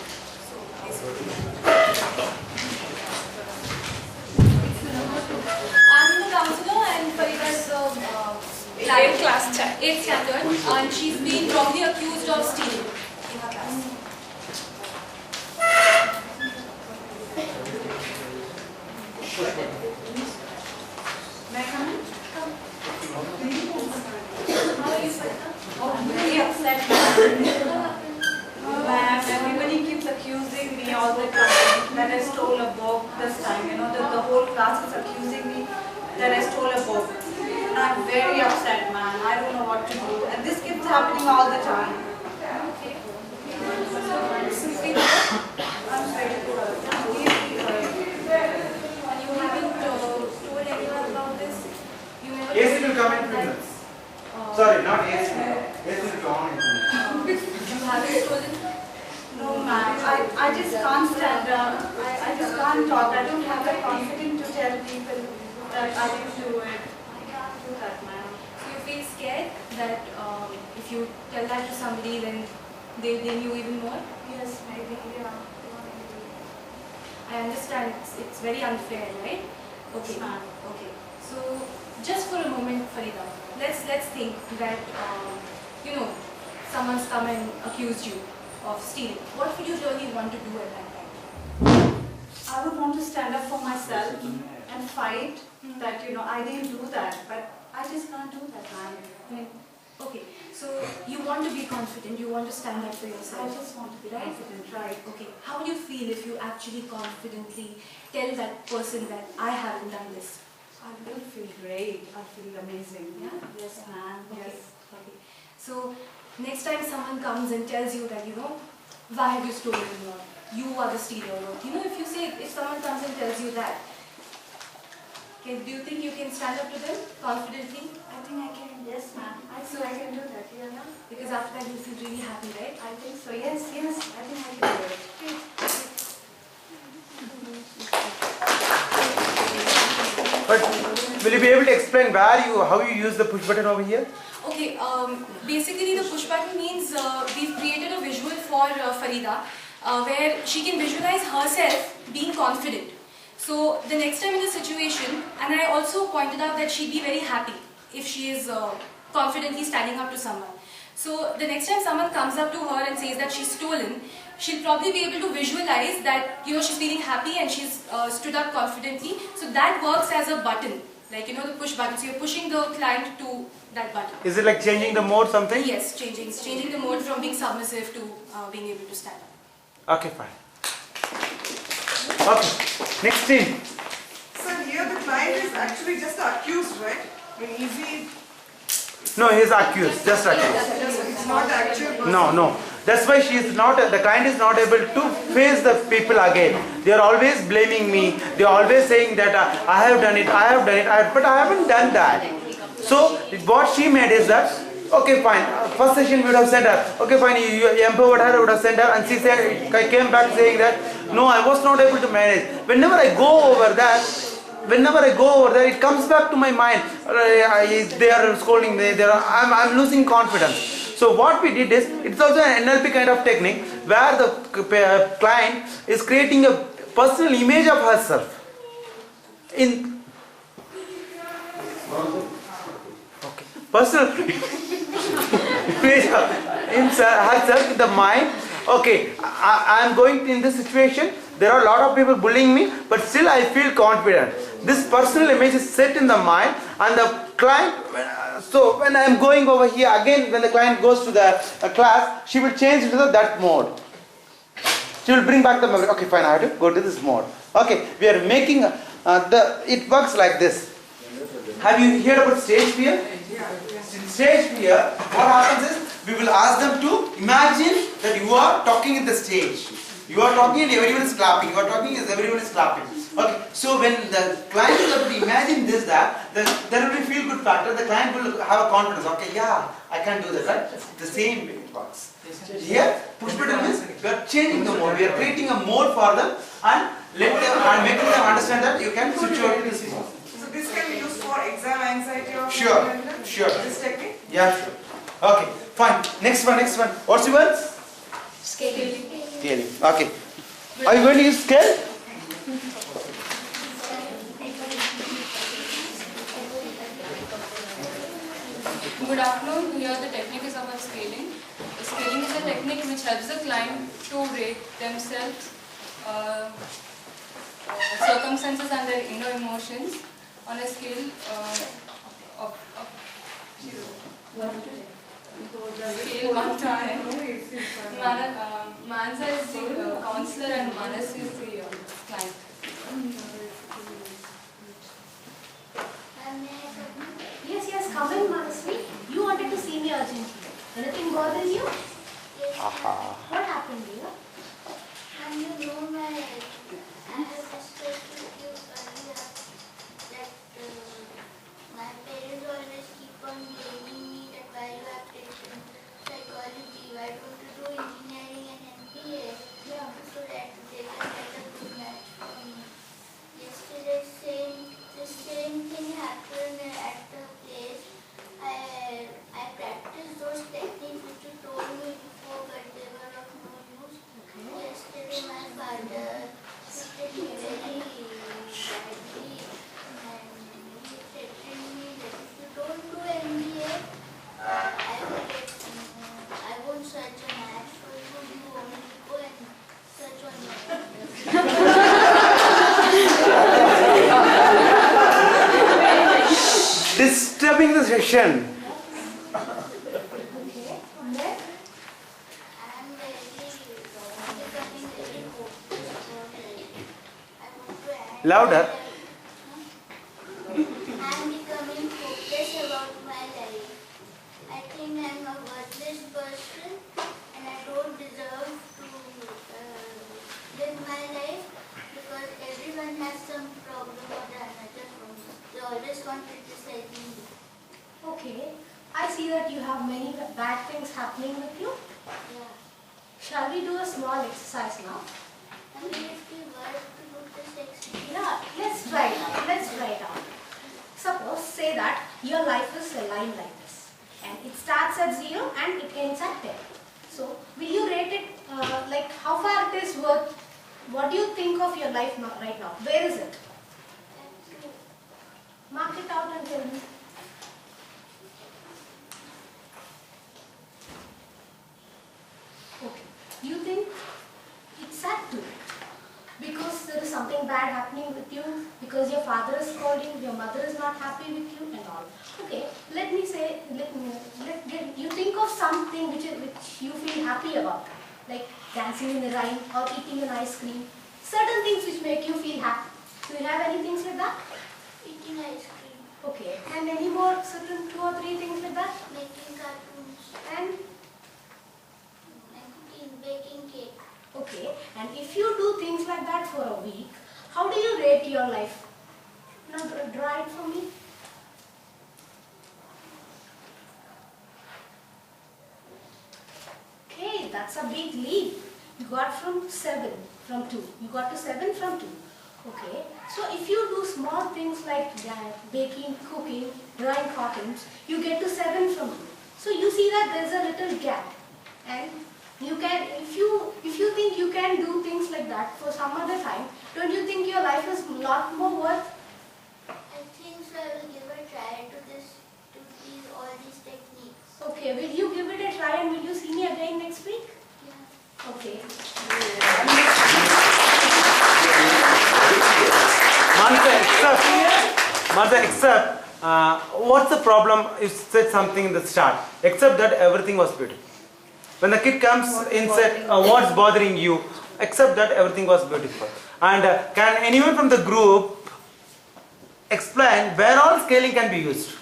I'm the counselor and Farida is the Eighth class child. 8th standard, and she's been wrongly accused of stealing in her class. May I come in? How are you, Farida? Oh, I'm very upset. Ma'am, everybody keeps accusing me all the time that I stole a book this time. You know, the whole class is accusing me that I stole a book. And I'm very upset, man. I don't know what to do. And this keeps happening all the time. I'm very And you haven't told anyone about this? You never AC will come in 2 minutes. Sorry, not AC. AC will come on in 2 minutes. You haven't stolen? No, ma'am. I just can't stand up. I just can't talk. I don't have the confidence to tell people that I didn't do it. I can't do that, ma'am. So you feel scared that if you tell that to somebody, then they knew even more? Yes, maybe, yeah. I understand it's very unfair, right? Okay. Okay. So just for a moment, Farida, let's think that you know, someone's come and accused you of stealing. What would you really want to do at that time? I would want to stand up for myself and fight that, you know, I didn't do that, but I just can't do that, ma'am. Okay, so you want to be confident, you want to stand up for yourself. I just want to be confident, right? Okay, how would you feel if you actually confidently tell that person that I haven't done this? I will feel great. I feel amazing. Yeah? Yes, ma'am. Okay. Yes. Okay. So next time someone comes and tells you that, you know, why have you stolen or you are the stealer, or, you know, if someone comes and tells you that, okay, do you think you can stand up to them confidently? I think I can. Yes, ma'am. I think I can do that. Yeah. Because after that you feel really happy, right? I think so. Yes. I think I can do it. But will you be able to explain how you use the push button over here? Okay, basically the push button means we've created a visual for Farida where she can visualize herself being confident. So the next time in the situation, and I also pointed out that she'd be very happy if she is confidently standing up to someone. So the next time someone comes up to her and says that she's stolen, she'll probably be able to visualize that, you know, she's feeling happy and she's stood up confidently. So that works as a button, like, you know, the push button. So you're pushing the client to that button. Is it like changing the mode something? Yes, changing the mode from being submissive to being able to stand up. Okay, fine. Okay, next thing. So here the client is actually just the accused, right? I mean, is he... No, he is accused, just accused. It's not the actual person. No. That's why the client is not able to face the people again. They are always blaming me. They are always saying that I have done it, but I haven't done that. So what she made is that, okay fine, first session we would have sent her, okay fine, you empowered her, would have sent her, and she said, I came back saying that, no, I was not able to manage. Whenever I go over there, it comes back to my mind. They are scolding me. I'm losing confidence. So what we did is, it's also an NLP kind of technique where the client is creating a personal image of herself. Personal image of herself in the mind. Okay, I am going in this situation. There are a lot of people bullying me, but still I feel confident. This personal image is set in the mind, and the client, so when I am going over here, again when the client goes to the class, she will change into that mode. She will bring back the memory. Okay, fine, I have to go to this mode. Okay, we are making, it works like this. Have you heard about stage fear? stage fear, what happens is we will ask them to imagine that you are talking in the stage. You are talking and everyone is clapping. You are talking and everyone is clapping. Okay. So when the client is able to imagine this, that, then there will be feel good factor. The client will have a confidence. Okay, yeah, I can do that. Right? The same way it works. Here, push button means we are changing the mode. We are creating a mode for them and let them and making them understand that you can switch over to this mode. So this can be used for exam anxiety or Sure. This technique? Yeah, sure. Okay, fine. Next one. What's your word? Scaling. Scaling. Okay. Are you going to use scale? Good afternoon. Here the technique is about scaling. Scaling is a technique which helps the client to rate themselves, circumstances and their inner emotions on a scale of 0. Scale 1 to 10. Mansa is the counselor and Manas is the client. Yes, come in, Manasvi. You wanted to see me urgently. Anything bothers you? What happened, dear? And you know I have discussed with you earlier that my parents always keep on blaming me that why you have taken psychology, why don't you do engineering and MBA, so that they can get a good match for me. Yesterday the same thing happened at the place. I practiced those techniques which you told me before, but they were of no use. Yesterday my father treated me very badly and he threatened me that if you don't do MBA, I won't search a match for you, you only go and search on your own. Disturbing the session. Louder. I'm becoming focused about my life. I think I'm a worthless person and I don't deserve to live my life because everyone has some problem or the another from me. They always want to criticize me. Okay. I see that you have many bad things happening with you. Yeah. Shall we do a small exercise now? I mean, if we were to do this exercise. Yeah, let's try it out. Suppose, say that your life is a line like this. And it starts at 0 and it ends at 10. So, will you rate it, like how far it is worth? What do you think of your life now, right now? Where is it? Mark it out and tell me. Okay. Do you think it's at 2? Because there is something bad happening with you, because your father is scolding, your mother is not happy with you and all. Okay, let you think of something which you feel happy about, like dancing in the rain or eating an ice cream. Certain things which make you feel happy. Do you have any things like that? Eating ice cream. Okay, and any more certain 2 or 3 things like that? Making cartoons. And baking cake. okay, and if you do things like that for a week, how do you rate your life? Now draw it for me. Okay, that's a big leap. You got from 7 from 2. You got to 7 from 2. Okay, so if you do small things like baking, cooking, drawing cartoons, you get to 7 from 2. So you see that there's a little gap, and you can, if you think you can do things like that for some other time, don't you think your life is a lot more worth? I think so. I will give a try to all these techniques. Okay, will you give it a try and will you see me again next week? Yeah. Okay. Martha, except what's the problem? You said something in the start. Except that everything was beautiful. When the kid comes in, said, what's bothering you? Except that everything was beautiful. And can anyone from the group explain where all scaling can be used?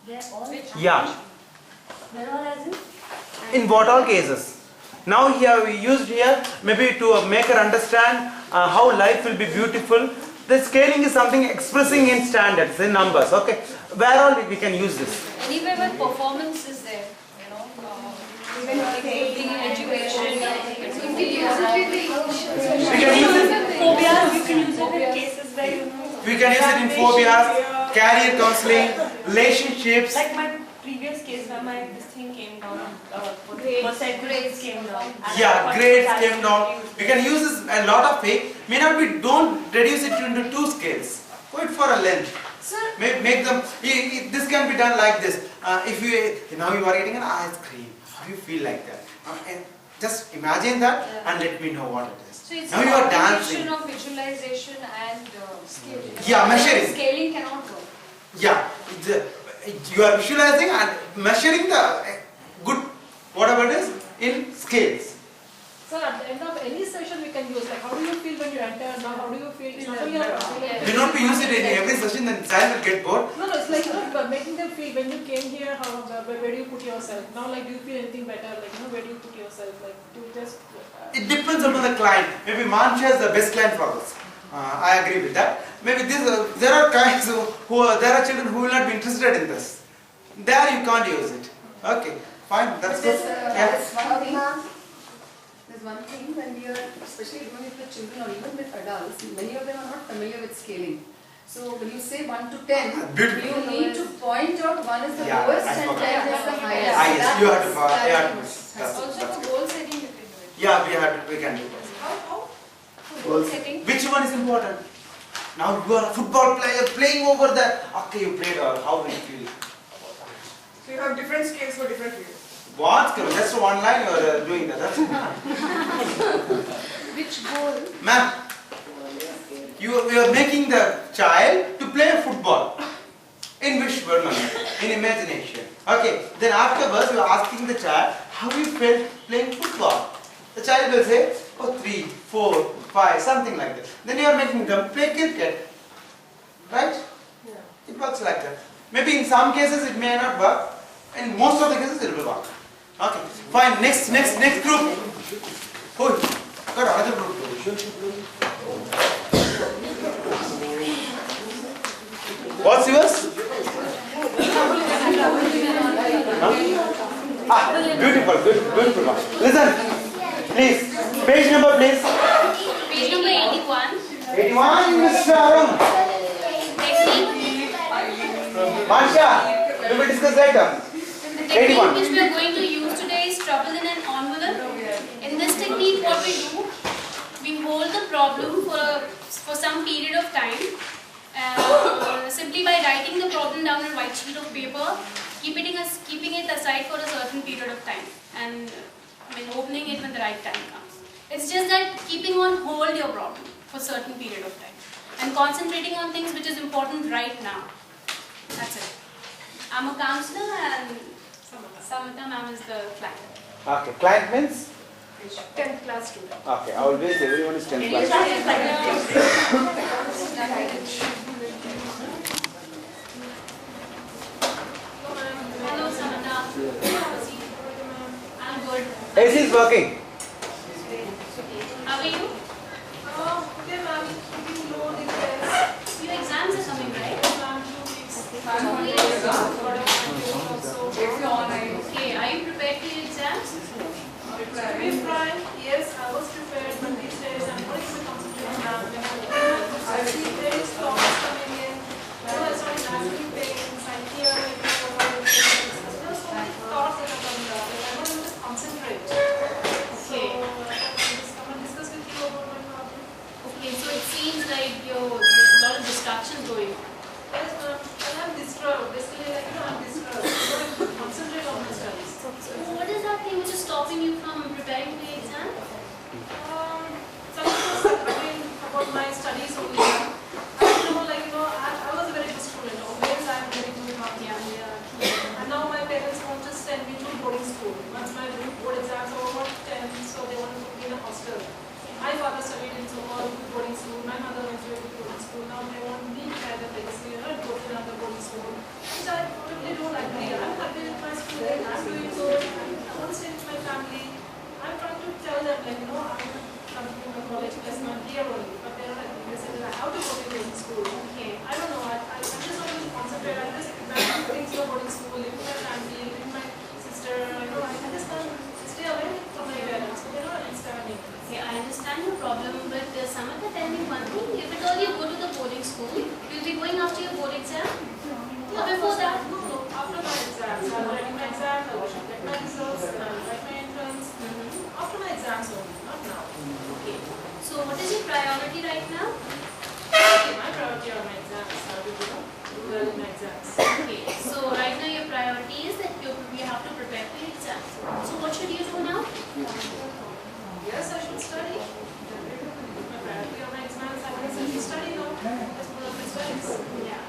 They're all Yeah. They're all as in? In what all cases? Now here we used here maybe to make her understand how life will be beautiful. The scaling is something expressing in standards, in numbers. Okay, where all we can use this? Anywhere where performance is there, even including education. We can use it. Phobias, you can use it in cases where We can use it in phobias, career counseling, relationships. Like my previous case where this thing came down, grades came down. Yeah, grades came down. We can use this a lot of way. May not be, don't reduce it into 2 scales. Go it for a length. Make them, this can be done like this. If you, now you are eating an ice cream, how do you feel like that? And just imagine that and let me know what it is. So it's now a you are dancing. combination of visualization and scaling. Yeah, measuring. Scaling cannot work. Yeah, you are visualizing and measuring the good, whatever it is, in scales. So at the end of any session we can use, like how do you feel when you enter, now how do you feel? It's not only We don't use it in every session, then the child will get bored. No, it's like, but making them feel when you came here, where do you put yourself? Now, like, do you feel anything better? Like, where do you put yourself? Like, do you just... It depends upon the client. Maybe Mancha is the best client for us. I agree with that. Maybe there are clients there are children who will not be interested in this. There you can't use it. Okay, fine, that's good. There's one thing when we are, especially even with children or even with adults, many of them are not familiar with scaling. So when you say 1 to 10, you need to point out 1 is the lowest and 10 is the highest. You have to Also for goal setting you can do it. Yeah, we can do that. How? For goal setting? Which one is important? Now you are a football player playing over there. Okay, you played, how will you feel? So you have different scales for different fields. What? Just one line you are doing that. Which goal? Ma'am, you are making the child to play football. In which world, in imagination. Okay, then afterwards you are asking the child, how you felt playing football? The child will say, oh 3, 4, 5, something like that. Then you are making them play cricket. Right? Yeah. It works like that. Maybe in some cases it may not work. In most of the cases it will work. Okay, fine. Next group. Oh, got another group. What's yours? Huh? Beautiful one. Listen, please. Page number, please. Page number 81. 81, Mr. Arun. Mansha, we will discuss later. The technique which we are going to use today is trouble in an envelope. In this technique, what we do, we hold the problem for some period of time, simply by writing the problem down on a white sheet of paper, keeping it aside for a certain period of time, and opening it when the right time comes. It's just that keeping on hold your problem for a certain period of time, and concentrating on things which is important right now. That's it. I'm a counselor and Samantha ma'am is the client. Okay, client means? 10th class student. Okay, always everyone is 10th class. Hello Samantha. I'm good. AC is working. How are you? Okay, ma'am. Your exams are coming, right? Okay, are you prepared for your exams? Yes, I was prepared, but these days I'm not even concentrating on them. I see there is thoughts coming in. I started asking things. I hear there's so many thoughts that are coming up. I'm not able to concentrate. So, just come and discuss with you about my problem. Okay, so it seems like there's a lot of distractions going on. Yes, ma'am. And I'm disturbed. Basically, I'm disturbed. I don't able to concentrate on my studies. So what is that thing which is stopping you from preparing for the exam? Something about my studies only. I was a very good student. Always I am very good marks. And now my parents want to send me to boarding school. Once my board exams are over 10, so they want to put me in a hostel. My father studied in so-called boarding school. My mother went to a boarding school. Now they want me to add a legacy, go to another boarding school. Which I really don't like. how to go to boarding school. Okay. I don't know. I'm just not able to concentrate. I'm just imagining things to boarding school, living with my family, living with my sister. I just can't stay away from my parents. So they don't understand me. Okay, I understand your problem, but Samantha, tell me one thing. If at all you go to the boarding school, you'll be going after your board exam? Or before that? No, after my exams. I'm writing my exams, I will get my results, and I will write my entrance. After my exams only, not now. Okay. So what is your priority right now? Okay, my priority are my exams. I will do well in my exams. Okay. So right now your priority is that you have to prepare for your exams. So what should you do now? Yes, I should study. My priority are my exams. I should study now. That's one of my studies. Yeah.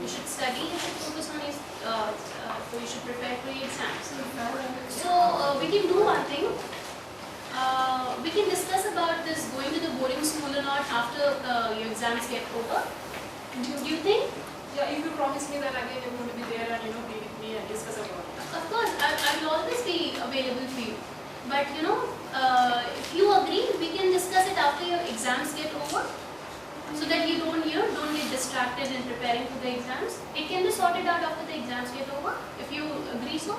You should study, you should focus on your, you should prepare for your exams. So we can do one thing. We can discuss about this going to the boarding school or not after your exams get over. Do you think? Yeah, if you promise me that again you're going to be there and be with me and discuss about it. Of course, I will always be available for you. But if you agree, we can discuss it after your exams get over. So that you don't get distracted in preparing for the exams. It can be sorted out after the exams get over, if you agree so.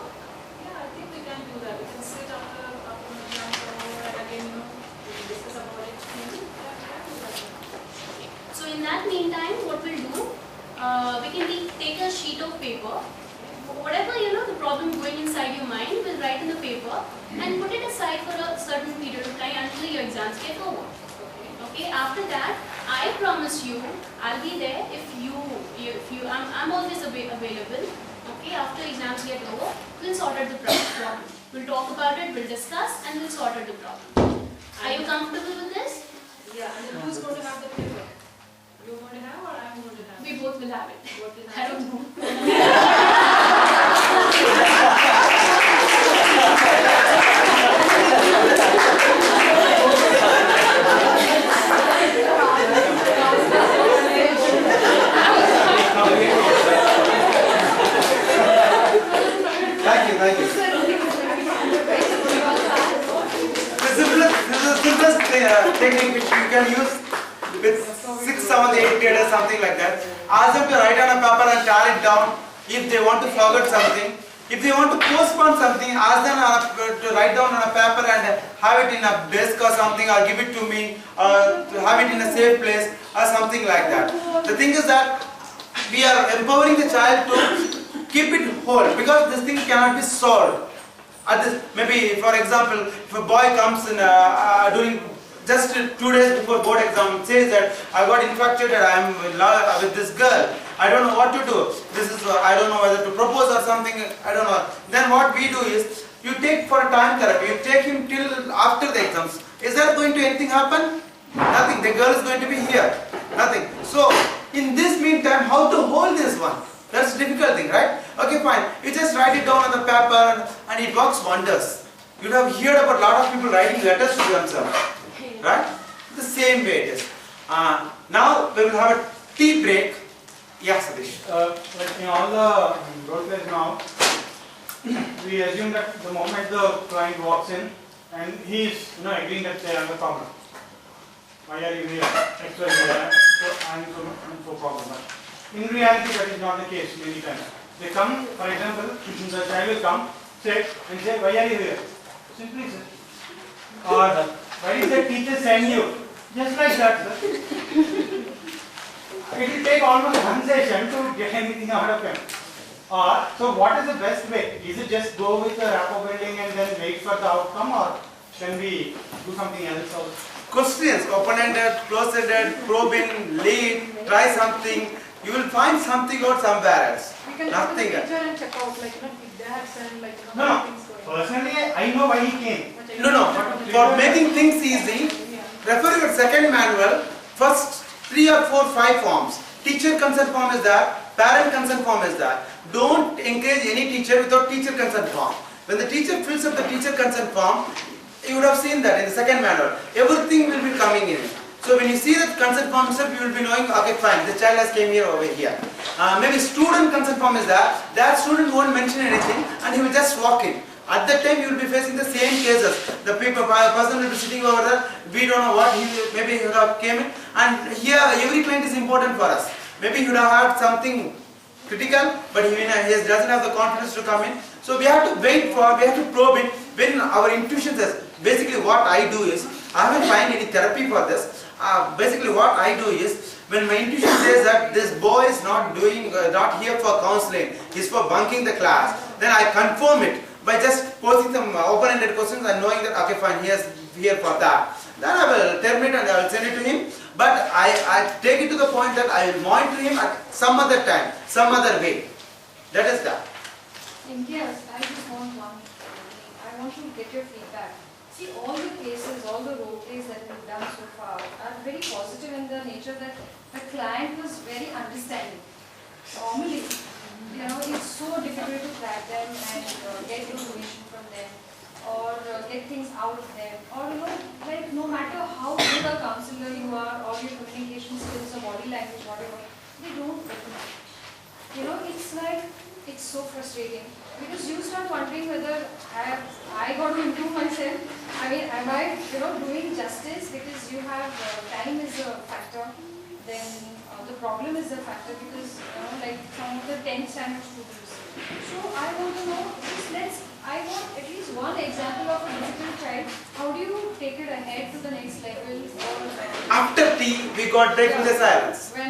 Yeah, I think we can do that. We can sit after the exams are over and again, discuss about it. So in that meantime, what we'll do, we can take a sheet of paper. Whatever the problem going inside your mind, we'll write in the paper and put it aside for a certain period of time until your exams get over. Okay, after that, I promise you, I'll be there if I'm always available. Okay, after exams get over, we'll sort out the problem. We'll talk about it, we'll discuss, and we'll sort out the problem. Are you comfortable with this? Yeah, and then who's going to have the paper? You're going to have or I'm going to have? We both will have it. Both will have I don't know. Thank you. The simplest technique which you can use with 6, 7, 8 graders, something like that. Ask them to write on a paper and tear it down if they want to forget something. If they want to postpone something, ask them to write down on a paper and have it in a desk or something, or give it to me, or to have it in a safe place or something like that. The thing is that we are empowering the child to keep it whole, because this thing cannot be solved. Maybe for example, if a boy comes in during just 2 days before board exam, says that I got infatuated, I am with this girl, I don't know what to do, I don't know whether to propose or something, I don't know. Then what we do is, you take for a time therapy, you take him till after the exams. Is there going to anything happen? Nothing. The girl is going to be here. Nothing. So in this meantime, how to hold this one? That's a difficult thing, right? Okay, fine. You just write it down on the paper and it works wonders. You have heard about a lot of people writing letters to themselves, right? The same way it is. Now we will have a tea break. Yeah, Satish. Like in all the role plays now, we assume that the moment the client walks in and he is agreeing that they have a problem. Why are you here? X, Y, Z. So I am so problem. In reality, that is not the case many times. They come, for example, the child will come, sit and say, why are you here? Simply say. Or why did the teacher send you? Just like that, sir. It will take almost one session to get anything out of him. So what is the best way? Is it just go with the rapport building and then wait for the outcome, or can we do something else also? Questions, open-ended, closed-ended, probing, lead, try something. You will find something out somewhere else. We can Nothing go to the else. teacher and check out, if they have sent, No. things going. Personally, I know why he came. No. For making things easy, refer your second manual, first 3 or 4, 5 forms. Teacher consent form is there, parent consent form is there. Don't encourage any teacher without teacher consent form. When the teacher fills up the teacher consent form, you would have seen that in the second manual. Everything will be coming in. So when you see that consent form itself, you will be knowing, okay fine, the child has came here over here. Maybe student consent form is there, that student won't mention anything and he will just walk in. At that time, you will be facing the same cases. The person will be sitting over there. We don't know what maybe he would have came in. And here, every client is important for us. Maybe he would have had something critical, but he doesn't have the confidence to come in. So we have to wait for, we have to probe it when our intuition says. Basically, what I do is, I haven't found any therapy for this. Basically, what I do is, when my intuition says that this boy is not here for counseling, he's for bunking the class, then I confirm it by just posing some open-ended questions and knowing that, okay, fine, he is here for that. Then I will terminate and I will send it to him. But I take it to the point that I will monitor him at some other time, some other way. That is that. Yes, I just want one. I want to get your feedback. See, all the cases, all the role plays that we've done so far are very positive in the nature that the client was very understanding. Normally, it's so difficult to track them and get information from them, or get things out of them, or like no matter how good a counselor you are, or your communication skills or body language, whatever, they don't open up. It's like, it's so frustrating because you start wondering whether I got to improve myself. I mean, am I doing justice? Because you have time is a factor, then the problem is a factor because like some of the 10th standard students. So I want to know, I want at least one example of a difficult child. How do you take it ahead to the next level? Or, after tea, we got break in the silence. When